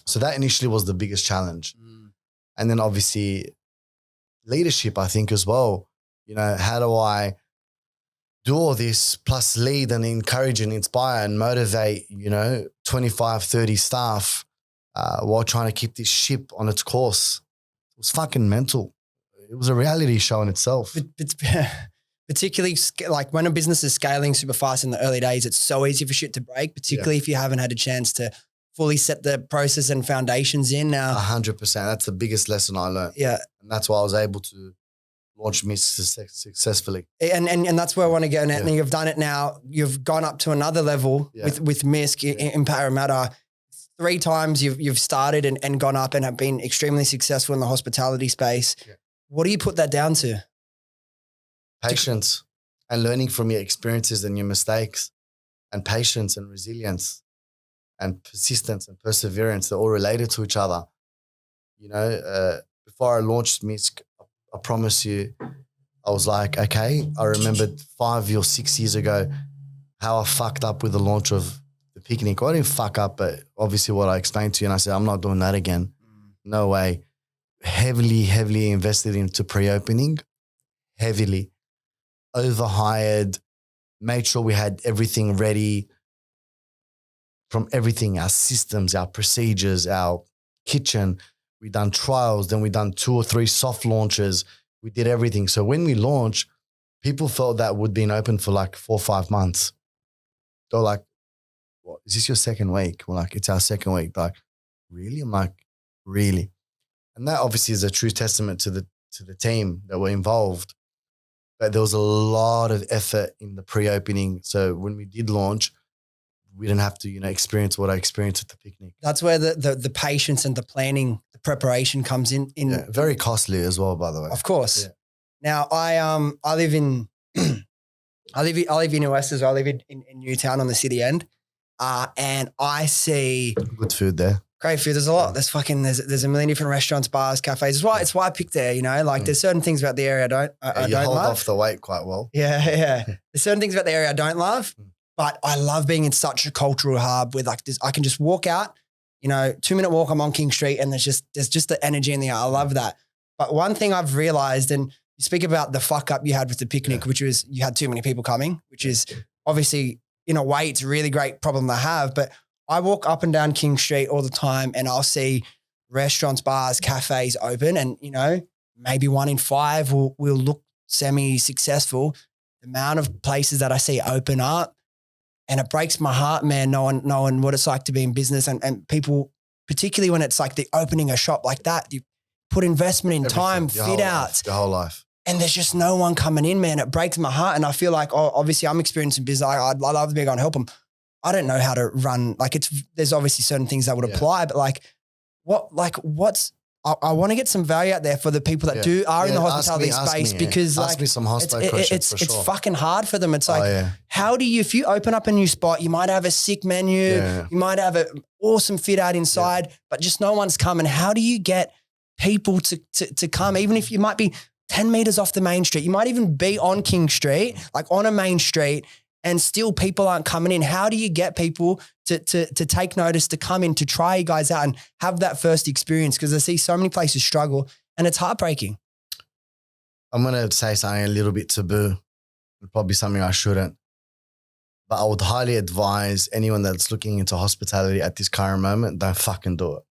So that initially was the biggest challenge. And then obviously leadership, I think as well. You know, how do I do all this plus lead and encourage and inspire and motivate, you know, 25, 30 staff while trying to keep this ship on its course? It was fucking mental. It was a reality show in itself. But particularly like when a business is scaling super fast in the early days, it's so easy for shit to break, particularly if you haven't had a chance to fully set the process and foundations in now. 100%. That's the biggest lesson I learned. Yeah. And that's why I was able to launch Misc successfully. And that's where I want to go. And you've done it now. You've gone up to another level with Misc in Parramatta. 3 times you've started and gone up and have been extremely successful in the hospitality space. Yeah. What do you put that down to? Patience and learning from your experiences and your mistakes, and patience and resilience and persistence and perseverance. They're all related to each other. You know, before I launched Misc, I promise you, I was like, okay, I remembered 5 or 6 years ago how I fucked up with the launch of the picnic. I didn't fuck up, but obviously what I explained to you, and I said, I'm not doing that again. No way. Heavily invested into pre-opening, heavily. Overhired, made sure we had everything ready from everything, our systems, our procedures, our kitchen. We done trials, then we done 2 or 3 soft launches. We did everything. So when we launched, people felt that would be open for like 4 or 5 months. They're like, what, is this your second week? We're like, it's our second week. They're like, really? I'm like, really? And that obviously is a true testament to the team that were involved. But there was a lot of effort in the pre-opening. So when we did launch, we didn't have to, experience what I experienced at the picnic. That's where the patience and the planning, the preparation comes in. Yeah, very costly as well, by the way. Of course. Yeah. Now I live in I live in West as well. I live in Newtown on the city end. And I see good food there. Great food. There's a lot. There's a million different restaurants, bars, cafes. It's why I picked there, there's certain things about the area I don't hold love. Off the weight quite well. Yeah. There's certain things about the area I don't love, but I love being in such a cultural hub with like this. I can just walk out, 2-minute walk. I'm on King Street and there's just the energy in the air. I love that. But one thing I've realized, and you speak about the fuck up you had with the picnic, which was you had too many people coming, which is obviously in a way, it's a really great problem to have, but I walk up and down King Street all the time and I'll see restaurants, bars, cafes open and, maybe 1 in 5 will look semi-successful. The amount of places that I see open up and it breaks my heart, man, knowing what it's like to be in business and people, particularly when it's like the opening a shop like that, you put investment in time, fit outs. Your whole life. And there's just no one coming in, man. It breaks my heart. And I feel like, obviously I'm experiencing business. I'd love to be able to help them. I don't know how to run. There's obviously certain things that would apply, but I want to get some value out there for the people that are in the hospitality space because ask me some hospo questions for sure. It's fucking hard for them. It's how do you, if you open up a new spot, you might have a sick menu, you might have an awesome fit out inside, but just no one's coming. How do you get people to come, even if you might be 10 meters off the main street, you might even be on King Street, like on a main street, and still people aren't coming in. How do you get people to take notice, to come in, to try you guys out and have that first experience? Because I see so many places struggle and it's heartbreaking. I'm going to say something a little bit taboo, probably something I shouldn't, but I would highly advise anyone that's looking into hospitality at this current moment, don't fucking do it.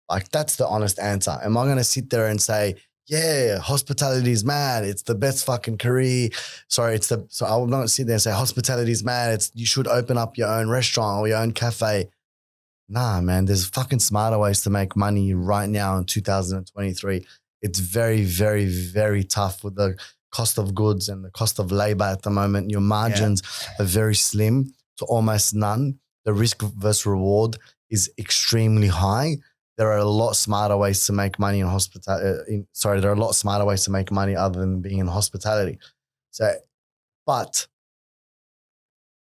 Like that's the honest answer. Am I going to sit there and say, yeah, hospitality is mad. It's the best fucking career. So I will not sit there and say hospitality is mad. You should open up your own restaurant or your own cafe. Nah, man, there's fucking smarter ways to make money right now in 2023. It's very, very, very tough with the cost of goods and the cost of labor at the moment. Your margins are very slim to almost none. The risk versus reward is extremely high. There are a lot smarter ways to make money in hospitality. There are a lot smarter ways to make money other than being in hospitality. So, but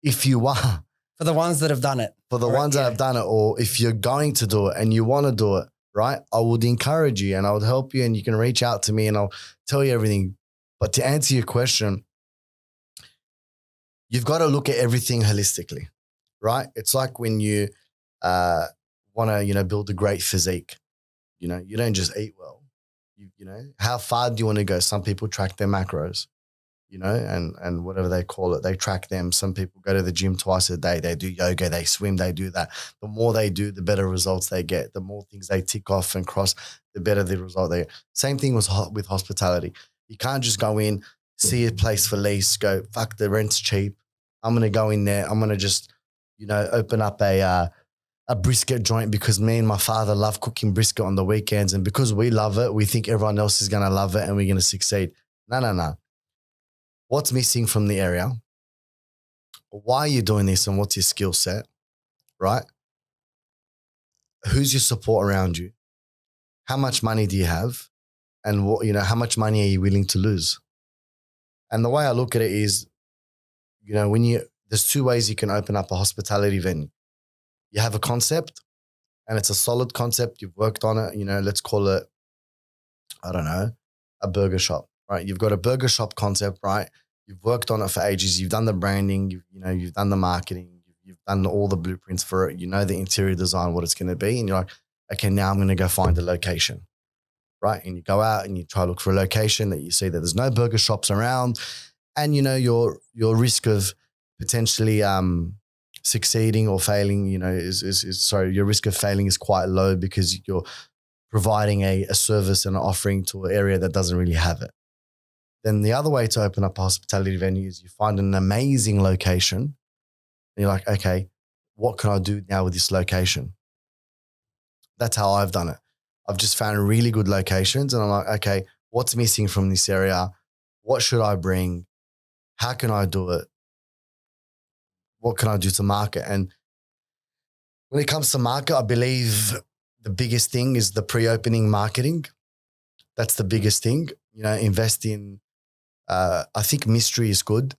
if you are. For the ones that have done it. For the ones that have done it, or if you're going to do it and you want to do it, right? I would encourage you and I would help you and you can reach out to me and I'll tell you everything. But to answer your question, you've got to look at everything holistically, right? It's like when you, want to, build a great physique. You don't just eat well. How far do you want to go? Some people track their macros, and whatever they call it, they track them. Some people go to the gym twice a day. They do yoga, they swim, they do that. The more they do, the better results they get. The more things they tick off and cross, the better the result they get. Same thing with hospitality. You can't just go in, see a place for lease, go, fuck, the rent's cheap. I'm going to go in there. I'm going to just, open up a brisket joint because me and my father love cooking brisket on the weekends. And because we love it, we think everyone else is going to love it and we're going to succeed. No. What's missing from the area? Why are you doing this and what's your skill set, right? Who's your support around you? How much money do you have? And how much money are you willing to lose? And the way I look at it is, there's 2 ways you can open up a hospitality venue. You have a concept and it's a solid concept. You've worked on it, let's call it, I don't know, a burger shop, right? You've got a burger shop concept, right? You've worked on it for ages. You've done the branding, you've done the marketing, you've done all the blueprints for it. The interior design, what it's going to be. And you're like, okay, now I'm going to go find a location, right? And you go out and you try to look for a location that you see that there's no burger shops around and your risk of potentially, succeeding or failing, your risk of failing is quite low because you're providing a service and an offering to an area that doesn't really have it. Then the other way to open up a hospitality venue is you find an amazing location and you're like, okay, what can I do now with this location? That's how I've done it. I've just found really good locations and I'm like, okay, what's missing from this area? What should I bring? How can I do it? What can I do to market? And when it comes to market, I believe the biggest thing is the pre-opening marketing. That's the biggest thing. Invest in, I think mystery is good.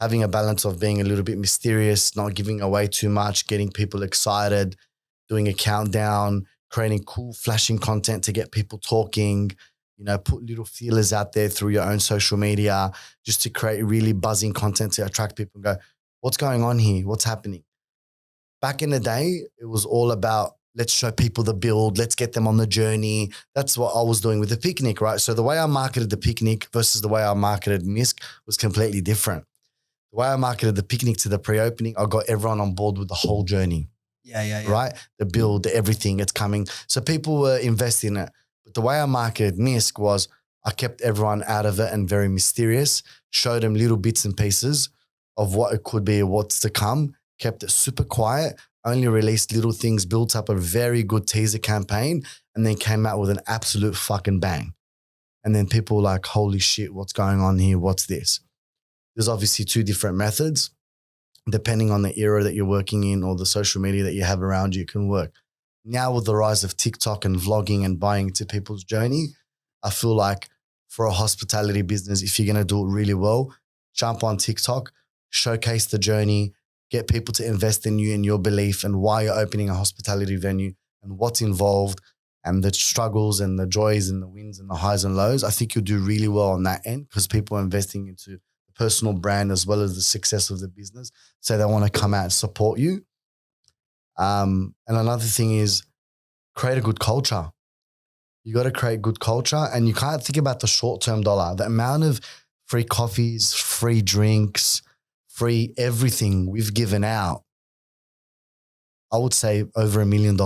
Having a balance of being a little bit mysterious, not giving away too much, getting people excited, doing a countdown, creating cool flashing content to get people talking, put little feelers out there through your own social media just to create really buzzing content to attract people and go, what's going on here? What's happening? Back in the day, it was all about let's show people the build, let's get them on the journey. That's what I was doing with the picnic, right? So the way I marketed the picnic versus the way I marketed Misc was completely different. The way I marketed the picnic to the pre-opening, I got everyone on board with the whole journey. Yeah. Right? The build, the everything, it's coming. So people were investing in it. But the way I marketed Misc was I kept everyone out of it and very mysterious, showed them little bits and pieces of what it could be, what's to come, kept it super quiet, only released little things, built up a very good teaser campaign, and then came out with an absolute fucking bang. And then people were like, holy shit, what's going on here? What's this? There's obviously two different methods. Depending on the era that you're working in or the social media that you have around you, it can work. Now with the rise of TikTok and vlogging and buying into people's journey, I feel like for a hospitality business, if you're going to do it really well, jump on TikTok, showcase the journey, get people to invest in you and your belief and why you're opening a hospitality venue and what's involved and the struggles and the joys and the wins and the highs and lows. I think you'll do really well on that end because people are investing into personal brand as well as the success of the business. So they want to come out and support you. And another thing is create a good culture. You got to create good culture and you can't think about the short-term dollar. The amount of free coffees, free drinks, free everything we've given out, I would say over $1 million.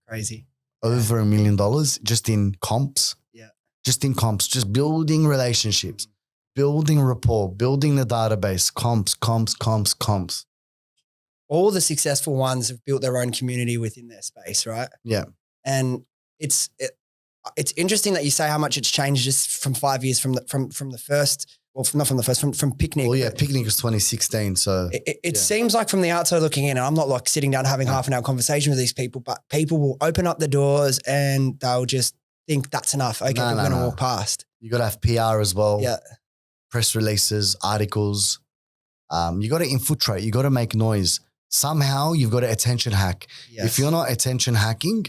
Crazy. Over $1 million just in comps. Yeah. Just in comps, just building relationships. Building rapport, building the database, comps. All the successful ones have built their own community within their space, right? Yeah. And it's interesting that you say how much it's changed just from 5 years from the first, well, not from the first, from Picnic. Well, yeah, Picnic was 2016. So it seems like from the outside looking in, and I'm not like sitting down having half an hour conversation with these people, but people will open up the doors and they'll just think that's enough. Okay, we're going to walk past. You got to have PR as well. Yeah. Press releases, articles. You got to infiltrate. You got to make noise. Somehow you've got to attention hack. Yes. If you're not attention hacking,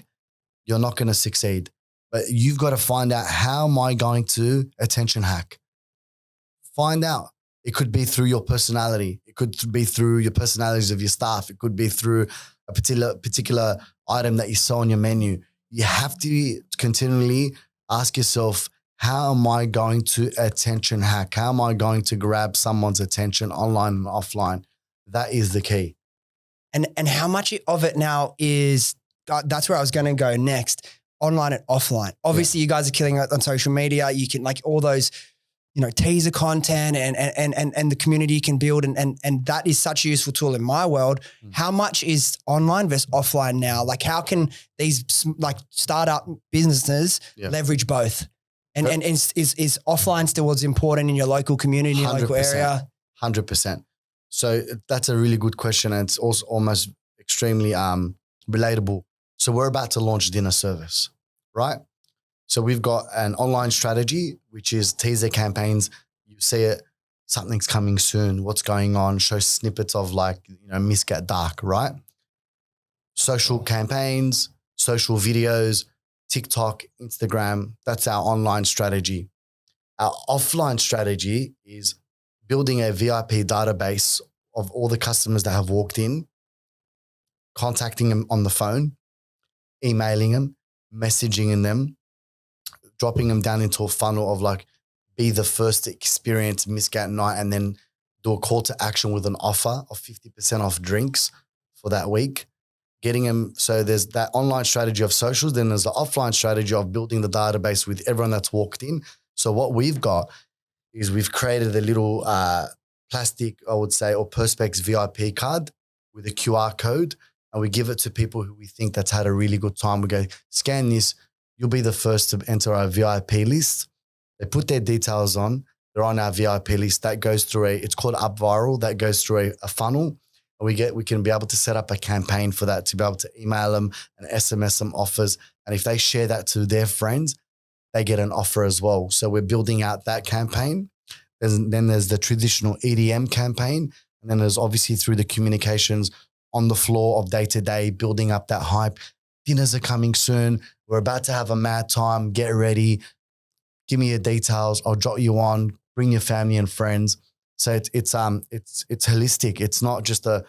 you're not going to succeed. But you've got to find out, how am I going to attention hack? Find out. It could be through your personality. It could be through your personalities of your staff. It could be through a particular item that you sell on your menu. You have to continually ask yourself, how am I going to attention hack? How am I going to grab someone's attention online and offline? That is the key. And how much of it now is, that's where I was going to go next, online and offline. Obviously, you guys are killing it on social media. You can like all those, teaser content and the community you can build. And that is such a useful tool in my world. How much is online versus offline now? Like how can these like startup businesses leverage both? And is offline still as important in your local community, your local area? 100%. So that's a really good question. And it's also almost extremely relatable. So we're about to launch dinner service, right? So we've got an online strategy, which is teaser campaigns. You see it, something's coming soon. What's going on? Show snippets of Misc at dark, right? Social campaigns, social videos, TikTok, Instagram. That's our online strategy. Our offline strategy is building a VIP database of all the customers that have walked in, contacting them on the phone, emailing them, messaging them, dropping them down into a funnel of be the first to experience Misc at night, and then do a call to action with an offer of 50% off drinks for that week. Getting them, so there's that online strategy of socials, then there's the offline strategy of building the database with everyone that's walked in. So what we've got is we've created a little plastic, I would say, or Perspex VIP card with a QR code, and we give it to people who we think that's had a really good time. We go, scan this, you'll be the first to enter our VIP list. They put their details on, they're on our VIP list. That goes through it's called Up Viral. That goes through a funnel. And we can be able to set up a campaign for that, to be able to email them and SMS them offers. And if they share that to their friends, they get an offer as well. So we're building out that campaign. Then there's the traditional EDM campaign. And then there's obviously through the communications on the floor of day to day, building up that hype. Dinners are coming soon. We're about to have a mad time. Get ready. Give me your details. I'll jot you on. Bring your family and friends. So it's holistic. It's not just a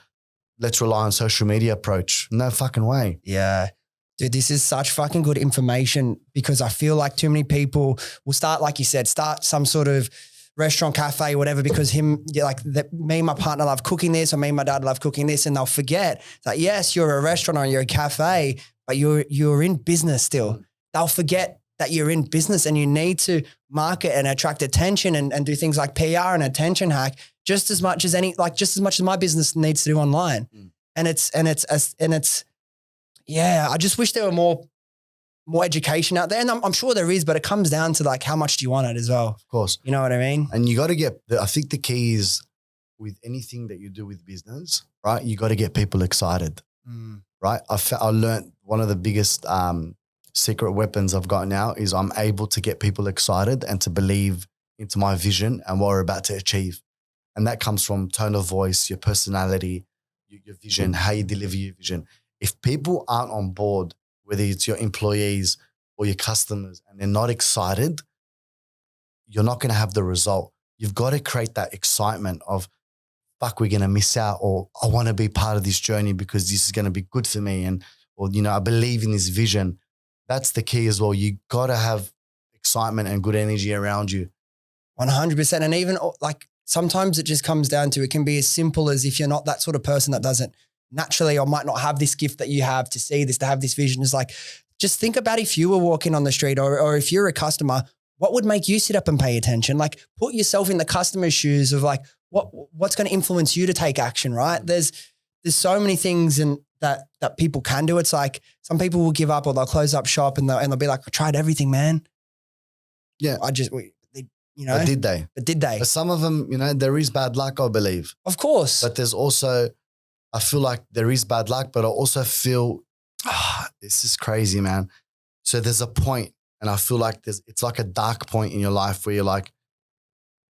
let's rely on social media approach. No fucking way. Yeah. Dude, this is such fucking good information, because I feel like too many people will start, like you said, start some sort of restaurant, cafe, whatever, because me and my partner love cooking this, or me and my dad love cooking this, and they'll forget that, yes, you're a restaurant or you're a cafe, but you're in business still. They'll forget that you're in business, and you need to market and attract attention and do things like PR and attention hack just as much as my business needs to do online. And it's I just wish there were more education out there. And I'm sure there is, but it comes down to like, how much do you want it as well? Of course. You know what I mean? And you got to I think the key is with anything that you do with business, right? You got to get people excited, right? I learned one of the biggest, secret weapons I've got now is I'm able to get people excited and to believe into my vision and what we're about to achieve. And that comes from tone of voice, your personality, your vision, how you deliver your vision. If people aren't on board, whether it's your employees or your customers, and they're not excited, you're not going to have the result. You've got to create that excitement of, fuck, we're going to miss out, or I want to be part of this journey because this is going to be good for me. Or I believe in this vision. That's the key as well. You got to have excitement and good energy around you. 100%. And even like sometimes it just comes down to, it can be as simple as, if you're not that sort of person that doesn't naturally or might not have this gift that you have to see this, to have this vision, is like, just think about if you were walking on the street or if you're a customer, what would make you sit up and pay attention? Like, put yourself in the customer's shoes of like, what's going to influence you to take action, right? There's so many things that people can do. It's like some people will give up, or they'll close up shop and they'll be like, I tried everything, man. Yeah. But did they? But did they? But some of them, there is bad luck, I believe. Of course. But there's also, I feel like there is bad luck, but I also feel, this is crazy, man. So there's a point, and I feel like it's like a dark point in your life where you're like,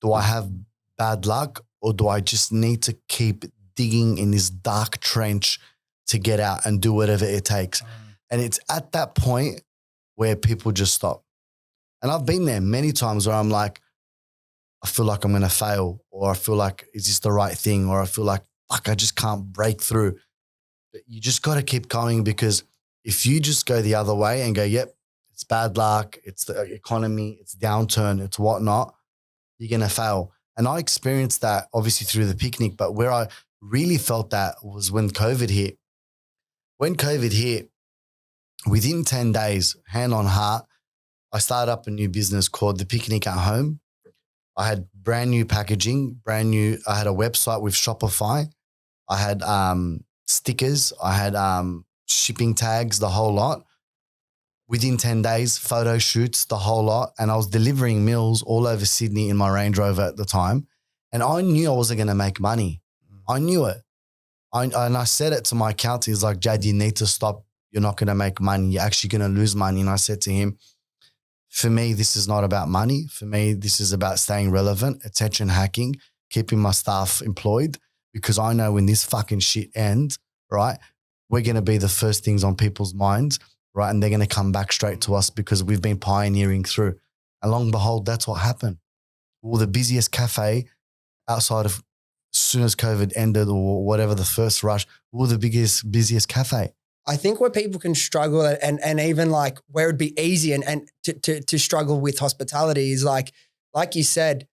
do I have bad luck, or do I just need to keep digging in this dark trench to get out and do whatever it takes? And it's at that point where people just stop. And I've been there many times where I'm like, I feel like I'm going to fail, or I feel like, is this the right thing? Or I feel like, fuck, I just can't break through. But you just got to keep going, because if you just go the other way and go, yep, it's bad luck, it's the economy, it's downturn, it's whatnot, you're going to fail. And I experienced that obviously through the picnic, but where I really felt that was when COVID hit. When COVID hit, within 10 days, hand on heart, I started up a new business called The Picnic at Home. I had brand new packaging, I had a website with Shopify. I had stickers, I had shipping tags, the whole lot. Within 10 days, photo shoots, the whole lot. And I was delivering meals all over Sydney in my Range Rover at the time. And I knew I wasn't going to make money. I knew it. And I said it to my accountant. He's like, Jad, you need to stop. You're not going to make money. You're actually going to lose money. And I said to him, for me, this is not about money. For me, this is about staying relevant, attention hacking, keeping my staff employed, because I know when this fucking shit ends, right, we're going to be the first things on people's minds, right? And they're going to come back straight to us because we've been pioneering through. And long and behold, that's what happened. We were the busiest cafe outside of, as soon as COVID ended or whatever, the first rush, we were the busiest cafe. I think where people can struggle and even like where it'd be easy and to struggle with hospitality is like you said,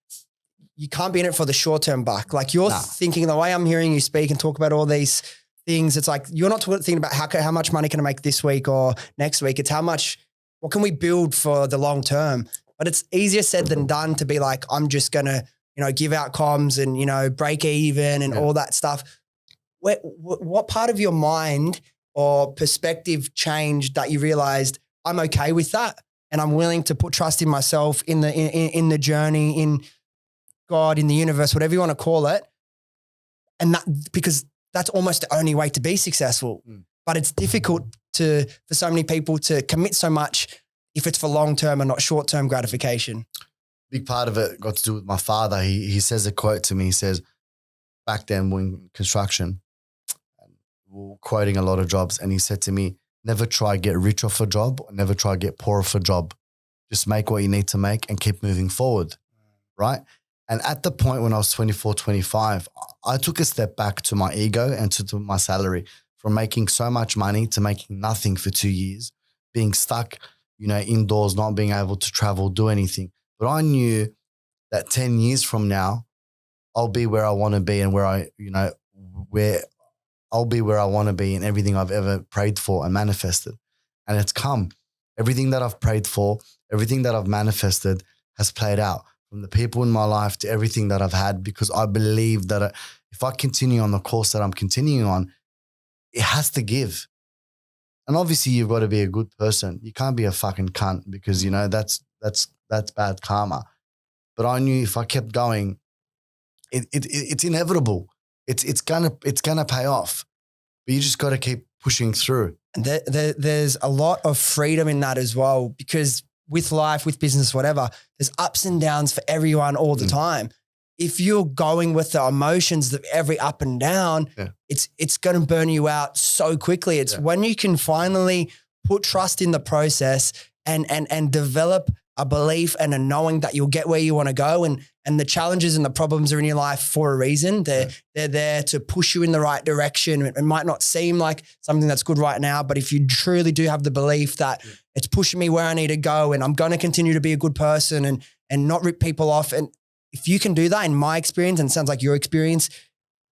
you can't be in it for the short-term buck. Like you're thinking, the way I'm hearing you speak and talk about all these things, it's like you're not thinking about how much money can I make this week or next week. It's what can we build for the long term? But it's easier said than done to be like, I'm just going to, give out comms and, break even and all that stuff. What part of your mind or perspective changed that you realized I'm okay with that and I'm willing to put trust in myself in the journey, in God, in the universe, whatever you want to call it. And that, because that's almost the only way to be successful. But it's difficult for so many people to commit so much if it's for long-term and not short-term gratification. Big part of it got to do with my father. He says a quote to me. He says, back then when construction, we were quoting a lot of jobs, and he said to me, never try get rich off a job, or never try get poor off a job. Just make what you need to make and keep moving forward, right? And at the point when I was 24, 25, I took a step back to my ego and to my salary, from making so much money to making nothing for 2 years, being stuck, indoors, not being able to travel, do anything. But I knew that 10 years from now, I'll be where I want to be, and where I'll be where I want to be in everything I've ever prayed for and manifested. And it's come. Everything that I've prayed for, everything that I've manifested has played out, from the people in my life to everything that I've had, because I believe that if I continue on the course that I'm continuing on, it has to give. And obviously you've got to be a good person. You can't be a fucking cunt, because, that's bad karma. But I knew if I kept going, it's inevitable. It's gonna pay off. But you just got to keep pushing through. And there's a lot of freedom in that as well, because with life, with business, whatever, there's ups and downs for everyone all the time. If you're going with the emotions of every up and down, it's going to burn you out so quickly. It's when you can finally put trust in the process and develop a belief and a knowing that you'll get where you want to go, and the challenges and the problems are in your life for a reason. They're there to push you in the right direction. It might not seem like something that's good right now, but if you truly do have the belief that it's pushing me where I need to go, and I'm going to continue to be a good person and not rip people off. And if you can do that, in my experience, and it sounds like your experience,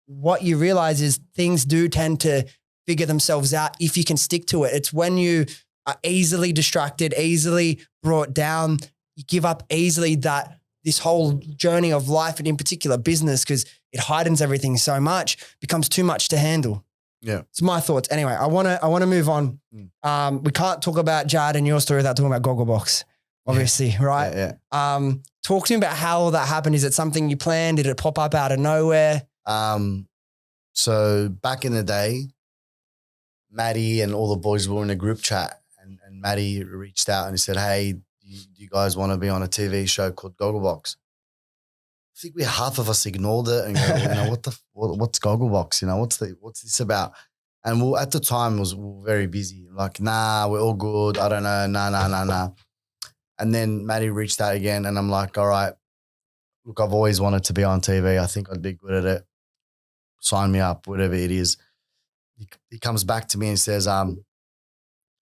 what you realize is things do tend to figure themselves out if you can stick to it. It's when you are easily distracted, easily brought down, you give up easily, that this whole journey of life, and in particular business, because it heightens everything so much, becomes too much to handle. Yeah. It's my thoughts. Anyway, I want to move on. We can't talk about Jad and your story without talking about Gogglebox, obviously, right? Yeah. Talk to me about how all that happened. Is it something you planned? Did it pop up out of nowhere? So back in the day, Maddie and all the boys were in a group chat, and Maddie reached out and he said, hey, do you guys want to be on a TV show called Gogglebox? I think half of us ignored it and go, what's Gogglebox? What's this about? And at the time we were very busy. Like, nah, we're all good. I don't know. Nah. And then Maddie reached out again, and I'm like, all right, look, I've always wanted to be on TV. I think I'd be good at it. Sign me up, whatever it is. He comes back to me and says,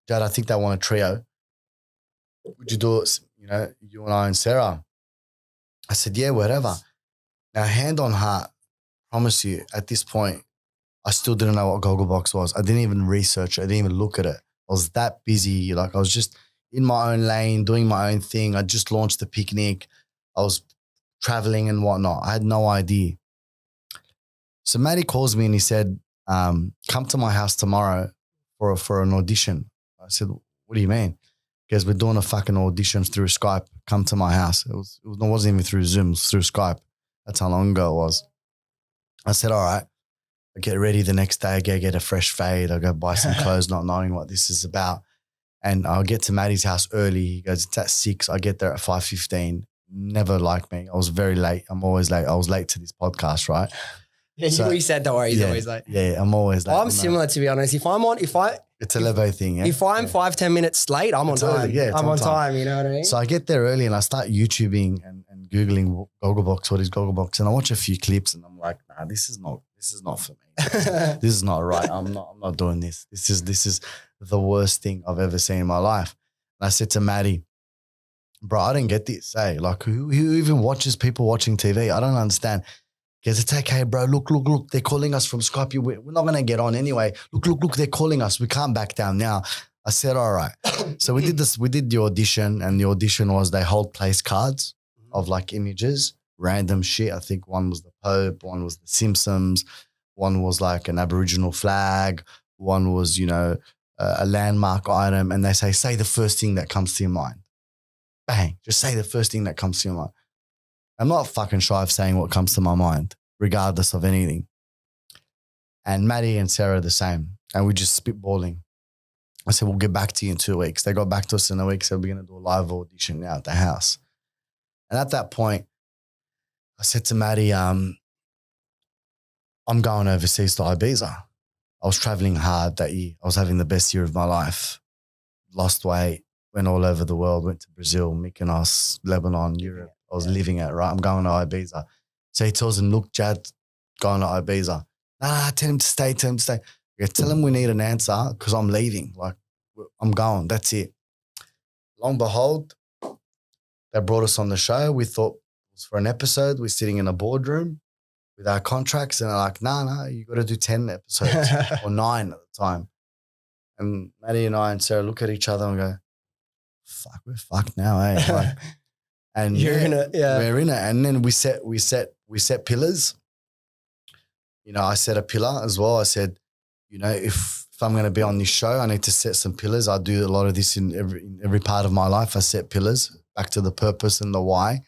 Jad, I think they want a trio. Would you do it, you and I and Sarah? I said, yeah, whatever. Now, hand on heart, promise you, at this point, I still didn't know what Gogglebox was. I didn't even research it. I didn't even look at it. I was that busy. I was just in my own lane, doing my own thing. I just launched the picnic. I was traveling and whatnot. I had no idea. So Matty calls me and he said, come to my house tomorrow for an audition. I said, what do you mean? Because we're doing a fucking audition through Skype. Come to my house. It wasn't even through Zoom, it was through Skype. That's how long ago it was. I said, all right. I get ready the next day. I go get a fresh fade. I go buy some clothes, not knowing what this is about. And I'll get to Maddie's house early. He goes, it's at 6. I get there at 5:15. Never liked me. I was very late. I'm always late. I was late to this podcast, right? Yeah, so, you said, don't worry, he's always late. Yeah, I'm always late. I'm similar, to be honest. It's a Lebo thing, yeah. If I'm 5-10 minutes late, I'm on time. I'm on time, you know what I mean? So I get there early and I start YouTubing and Googling Gogglebox, what is Gogglebox? And I watch a few clips and I'm like, nah, this is not for me. This is not right. I'm not doing this. This is the worst thing I've ever seen in my life. And I said to Maddie, bro, I don't get this. Hey, like who even watches people watching TV? I don't understand. Because it's okay, bro. Look. They're calling us from Skype. We're not going to get on anyway. Look. They're calling us. We can't back down now. I said, all right. So we did this. We did the audition, and the audition was they hold place cards of like images, random shit. I think one was the Pope, one was the Simpsons, one was like an Aboriginal flag, one was, a landmark item. And they say the first thing that comes to your mind. Bang. Just say the first thing that comes to your mind. I'm not fucking shy of saying what comes to my mind, regardless of anything. And Maddie and Sarah are the same. And we just spitballing. I said, we'll get back to you in 2 weeks. They got back to us in a week, said we're going to do a live audition now at the house. And at that point, I said to Maddie, I'm going overseas to Ibiza. I was traveling hard that year. I was having the best year of my life. Lost weight, went all over the world, went to Brazil, Mykonos, Lebanon, Europe. I was living it, right? I'm going to Ibiza. So he tells him, look, Jad, going to Ibiza. Tell him to stay, Yeah, tell him we need an answer because I'm leaving. Like, I'm going. That's it. Long and behold, they brought us on the show. We thought it was for an episode. We're sitting in a boardroom with our contracts and they're like, no, you got to do 10 episodes or 9 at the time. And Maddie and I and Sarah look at each other and go, fuck, we're fucked now, eh? Like, and You're in it, yeah. We're in it. And then we set pillars. You know, I set a pillar as well. I said, you know, if I'm going to be on this show, I need to set some pillars. I do a lot of this in every part of my life. I set pillars back to the purpose and the why.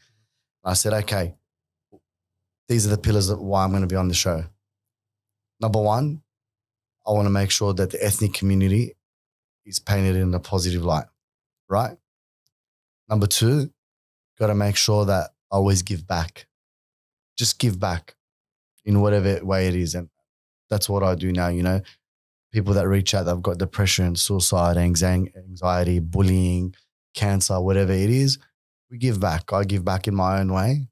I said, okay, these are the pillars of why I'm going to be on the show. Number one, I want to make sure that the ethnic community is painted in a positive light, right? Number two, got to make sure that I always give back. Just give back in whatever way it is. And that's what I do now, you know. People that reach out, they've got depression, suicide, anxiety, bullying, cancer, whatever it is, we give back. I give back in my own way,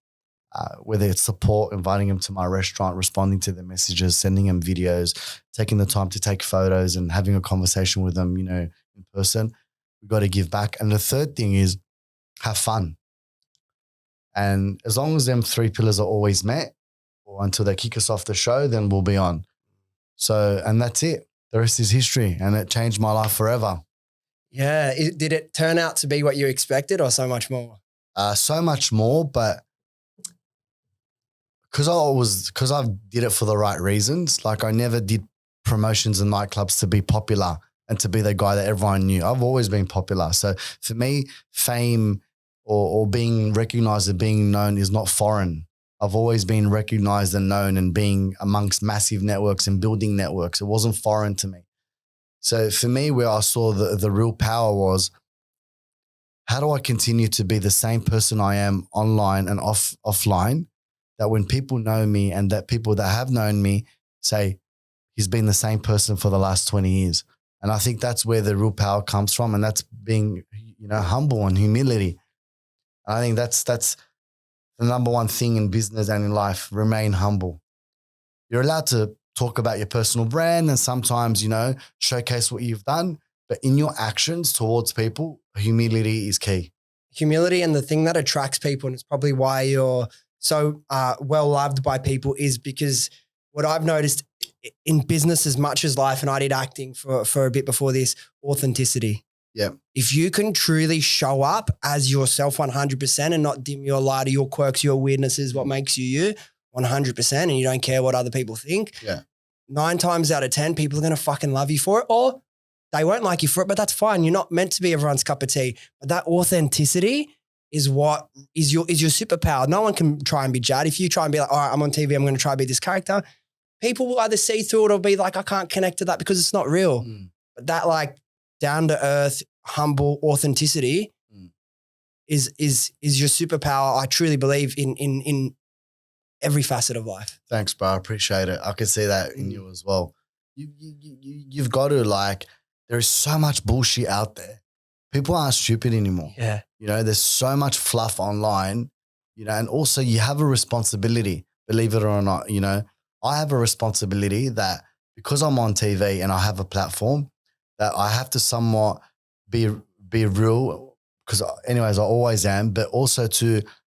whether it's support, inviting them to my restaurant, responding to their messages, sending them videos, taking the time to take photos and having a conversation with them, you know, in person. We've got to give back. And the third thing is have fun. And as long as them 3 pillars are always met or until they kick us off the show, then we'll be on. So, and that's it. The rest is history, and it changed my life forever. Yeah. Did it turn out to be what you expected or so much more? So much more, but because I did it for the right reasons. Like I never did promotions in nightclubs to be popular and to be the guy that everyone knew. I've always been popular. So for me, fame or being recognized and being known is not foreign. I've always been recognized and known and being amongst massive networks and building networks. It wasn't foreign to me. So for me, where I saw the real power was, how do I continue to be the same person I am online and offline, that when people know me and that people that have known me say, he's been the same person for the last 20 years. And I think that's where the real power comes from. And that's being, you know, humble and humility. And I think that's the number one thing in business and in life. Remain humble. You're allowed to talk about your personal brand and sometimes, you know, showcase what you've done. But in your actions towards people, humility is key. Humility, and the thing that attracts people, and it's probably why you're so well loved by people, is because what I've noticed in business as much as life, and I did acting for a bit before this, authenticity. Yeah. If you can truly show up as yourself 100% and not dim your light or your quirks, your weirdnesses, what makes you 100%, and you don't care what other people think, 9 times out of 10, people are going to fucking love you for it, or they won't like you for it, but that's fine. You're not meant to be everyone's cup of tea. But that authenticity is what is your superpower. No one can try and be Jad. If you try and be like, all right, I'm on TV, I'm going to try and be this character, people will either see through it or be like, I can't connect to that because it's not real. But that like down to earth, humble authenticity is your superpower. I truly believe in every facet of life. Thanks, bro. I appreciate it. I can see that in you as well. You've got to, like, there is so much bullshit out there. People aren't stupid anymore. Yeah. You know, there's so much fluff online, you know, and also you have a responsibility, believe it or not. You know, I have a responsibility that because I'm on TV and I have a platform, that I have to somewhat be real, because anyways, I always am, but also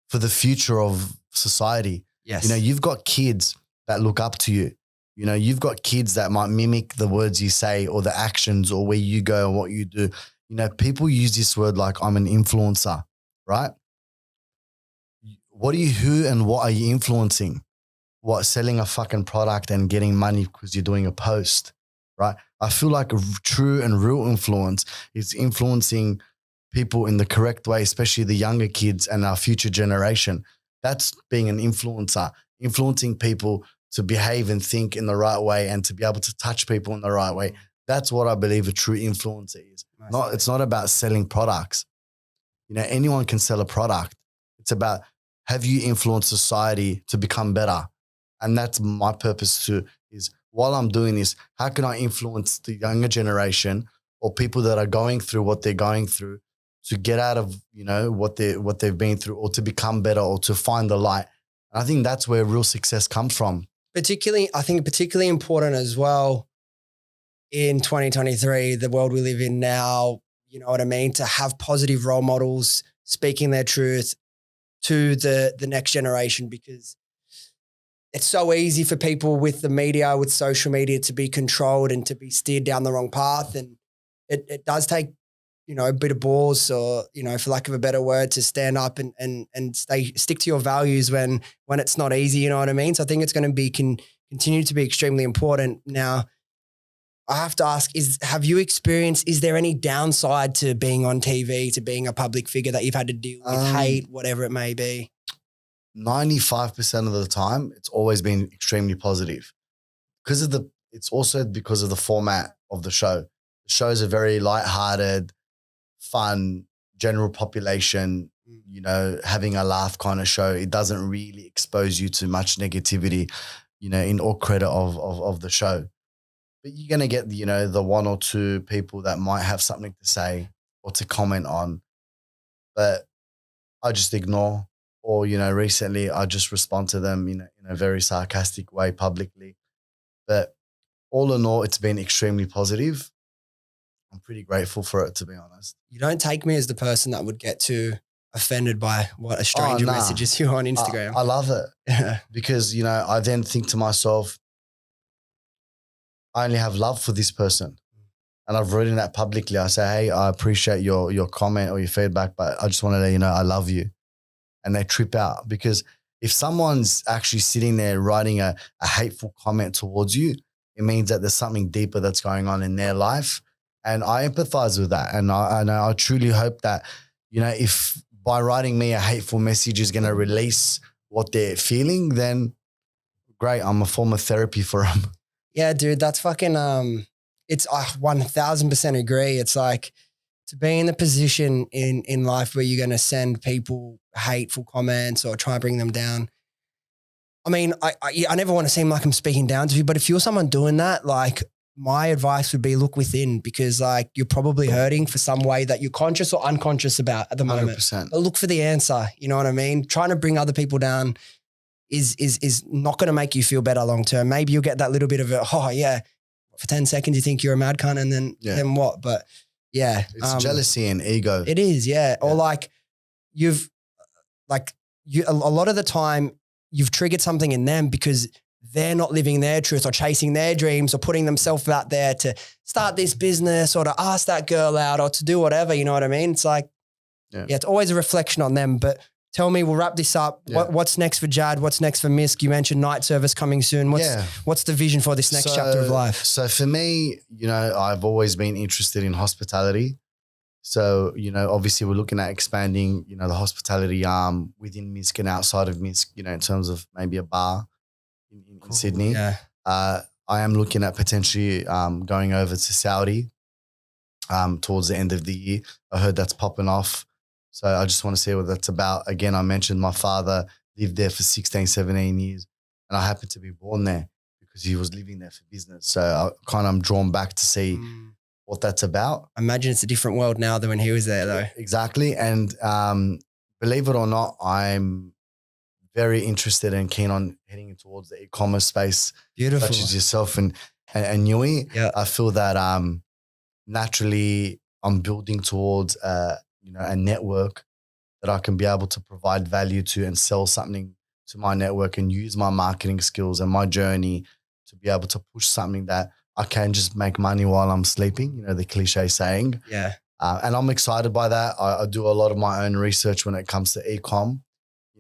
for the future of society. Yes. You know, you've got kids that look up to you. You know, you've got kids that might mimic the words you say or the actions or where you go and what you do. You know, people use this word like I'm an influencer, right? Who and what are you influencing? What, selling a fucking product and getting money because you're doing a post, right? I feel like a true and real influence is influencing people in the correct way, especially the younger kids and our future generation. That's being an influencer, influencing people to behave and think in the right way and to be able to touch people in the right way. That's what I believe a true influencer is. It's not about selling products. You know, anyone can sell a product. It's about, have you influenced society to become better? And that's my purpose too, is while I'm doing this, how can I influence the younger generation or people that are going through what they're going through to get out of, you know, what they've been through, or to become better, or to find the light. And I think that's where real success comes from. I think particularly important as well in 2023, the world we live in now, you know what I mean, to have positive role models speaking their truth to the next generation, because it's so easy for people with the media, with social media, to be controlled and to be steered down the wrong path. And it does take, you know, a bit of balls, or, you know, for lack of a better word, to stand up and stick to your values when it's not easy, you know what I mean? So I think it's going to be continue to be extremely important. Now, I have to ask, is there any downside to being on TV, to being a public figure, that you've had to deal with hate, whatever it may be? 95% of the time, it's always been extremely positive it's also because of the format of the show. The shows are very lighthearted, fun, general population, you know, having a laugh kind of show. It doesn't really expose you to much negativity, you know, in all credit of the show. But you're going to get, you know, the one or two people that might have something to say or to comment on. But I just ignore, or, you know, recently I just respond to them in a very sarcastic way publicly. But all in all, it's been extremely positive. I'm pretty grateful for it, to be honest. You don't take me as the person that would get too offended by what a stranger messages you on Instagram. I love it because, you know, I then think to myself, I only have love for this person. And I've written that publicly. I say, hey, I appreciate your comment or your feedback, but I just want to let you know I love you. And they trip out, because if someone's actually sitting there writing a hateful comment towards you, it means that there's something deeper that's going on in their life. And I empathize with that. And I truly hope that, you know, if by writing me a hateful message is going to release what they're feeling, then great. I'm a form of therapy for them. Yeah, dude, that's fucking, it's 1000% agree. It's like, to be in the position in life where you're going to send people hateful comments or try and bring them down. I mean, I never want to seem like I'm speaking down to you, but if you're someone doing that, like, my advice would be look within, because like you're probably hurting for some way that you're conscious or unconscious about at the moment. 100%. But look for the answer. You know what I mean? Trying to bring other people down is not going to make you feel better long term. Maybe you'll get that little bit of a, oh yeah, for 10 seconds you think you're a mad cunt, and then what? But yeah. It's jealousy and ego. It is, yeah. Or like a lot of the time you've triggered something in them because they're not living their truth or chasing their dreams or putting themselves out there to start this business or to ask that girl out or to do whatever, you know what I mean? It's like, it's always a reflection on them. But tell me, we'll wrap this up. Yeah. What's next for Jad? What's next for Misc? You mentioned night service coming soon. What's the vision for this next chapter of life? So for me, you know, I've always been interested in hospitality. So, you know, obviously we're looking at expanding, you know, the hospitality arm within Misc and outside of Misc, you know, in terms of maybe a bar in Sydney. Yeah. I am looking at potentially going over to Saudi towards the end of the year. I heard that's popping off. So I just want to see what that's about. Again, I mentioned my father lived there for 16, 17 years, and I happened to be born there because he was living there for business. So I kind of am drawn back to see what that's about. I imagine it's a different world now than when he was there though. Exactly. And believe it or not, I'm very interested and keen on heading towards the e-commerce space. Beautiful. Such as yourself and Nui. Yeah. I feel that naturally I'm building towards you know, a network that I can be able to provide value to and sell something to my network and use my marketing skills and my journey to be able to push something that I can just make money while I'm sleeping, you know, the cliche saying. Yeah. And I'm excited by that. I do a lot of my own research when it comes to e-com.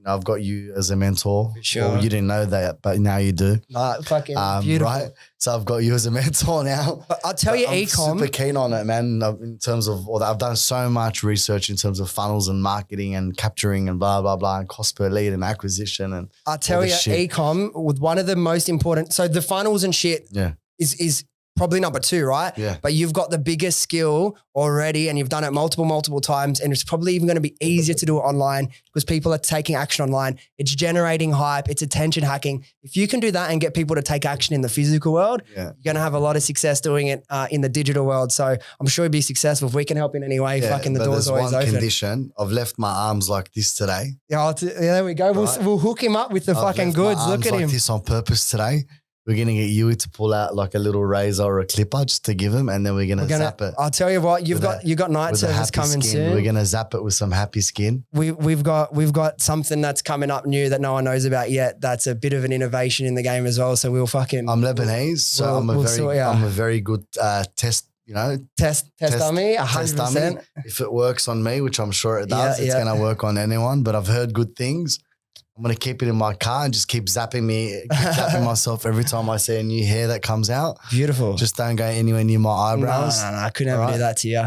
I've got you as a mentor. For sure. Well, you didn't know that, but now you do. Fucking beautiful. Right? So I've got you as a mentor now. But I'll tell you, I'm super keen on it, man. In terms of all that, I've done so much research in terms of funnels and marketing and capturing and blah, blah, blah, and cost per lead and acquisition. And I'll tell you, e-com with one of the most important, so the funnels and shit is probably number 2, right? Yeah. But you've got the biggest skill already and you've done it multiple times, and it's probably even going to be easier to do it online because people are taking action online. It's generating hype. It's attention hacking. If you can do that and get people to take action in the physical world, you're going to have a lot of success doing it in the digital world. So I'm sure you'll be successful. If we can help in any way, fucking the door's always open. There's one condition. I've left my arms like this today. Yeah, there we go. Right. We'll hook him up with the fucking goods. Look at him. Like this on purpose today. We're going to get Yui to pull out like a little razor or a clipper just to give him, and then we're going to zap it. I'll tell you what, you've got night service coming soon. We're going to zap it with some happy skin. We've got something that's coming up new that no one knows about yet. That's a bit of an innovation in the game as well. So we'll fucking. I'm Lebanese, so I'm a very good test. Test dummy, 100%. If it works on me, which I'm sure it does, it's going to work on anyone. But I've heard good things. I'm going to keep it in my car and just keep zapping myself every time I see a new hair that comes out. Beautiful. Just don't go anywhere near my eyebrows. No, I could never do that to you.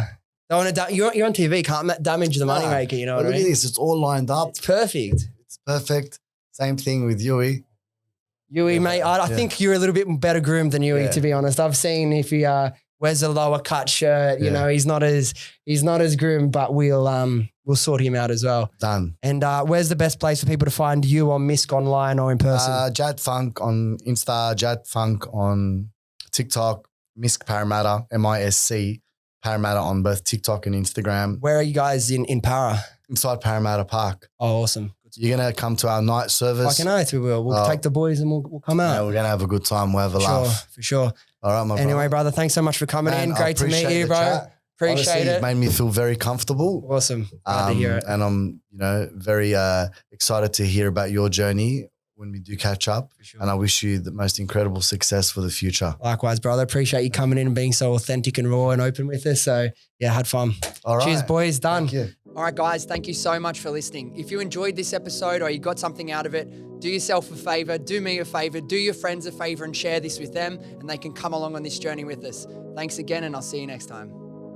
Don't want to you're on TV, can't damage the moneymaker, you know what I mean? Look at this, it's all lined up. It's perfect. It's perfect. Same thing with Yui. Mate, I think you're a little bit better groomed than Yui, to be honest. I've seen if he wears a lower cut shirt, you know, he's not as groomed, but we'll sort him out as well. Done. And where's the best place for people to find you on Misc online or in person? Jad Funk on Insta, Jad Funk on TikTok, Misc Parramatta, MISC Parramatta on both TikTok and Instagram. Where are you guys in Para? Inside Parramatta Park. Oh, awesome. You're going to come to our night service. Fucking oath we will. We'll take the boys and we'll come out. Yeah, we're going to have a good time. We'll have a laugh. For sure. All right, my Anyway, brother, thanks so much for coming in. Great to meet you, bro. Chat. Appreciate Honestly, it. It made me feel very comfortable. Awesome. Glad to hear it. And I'm, very excited to hear about your journey when we do catch up. And I wish you the most incredible success for the future. Likewise, brother. Appreciate you coming in and being so authentic and raw and open with us. So, yeah, had fun. All right. Cheers, boys. Done. Thank you. All right, guys, thank you so much for listening. If you enjoyed this episode or you got something out of it, do yourself a favor, do me a favor, do your friends a favor and share this with them, and they can come along on this journey with us. Thanks again, and I'll see you next time.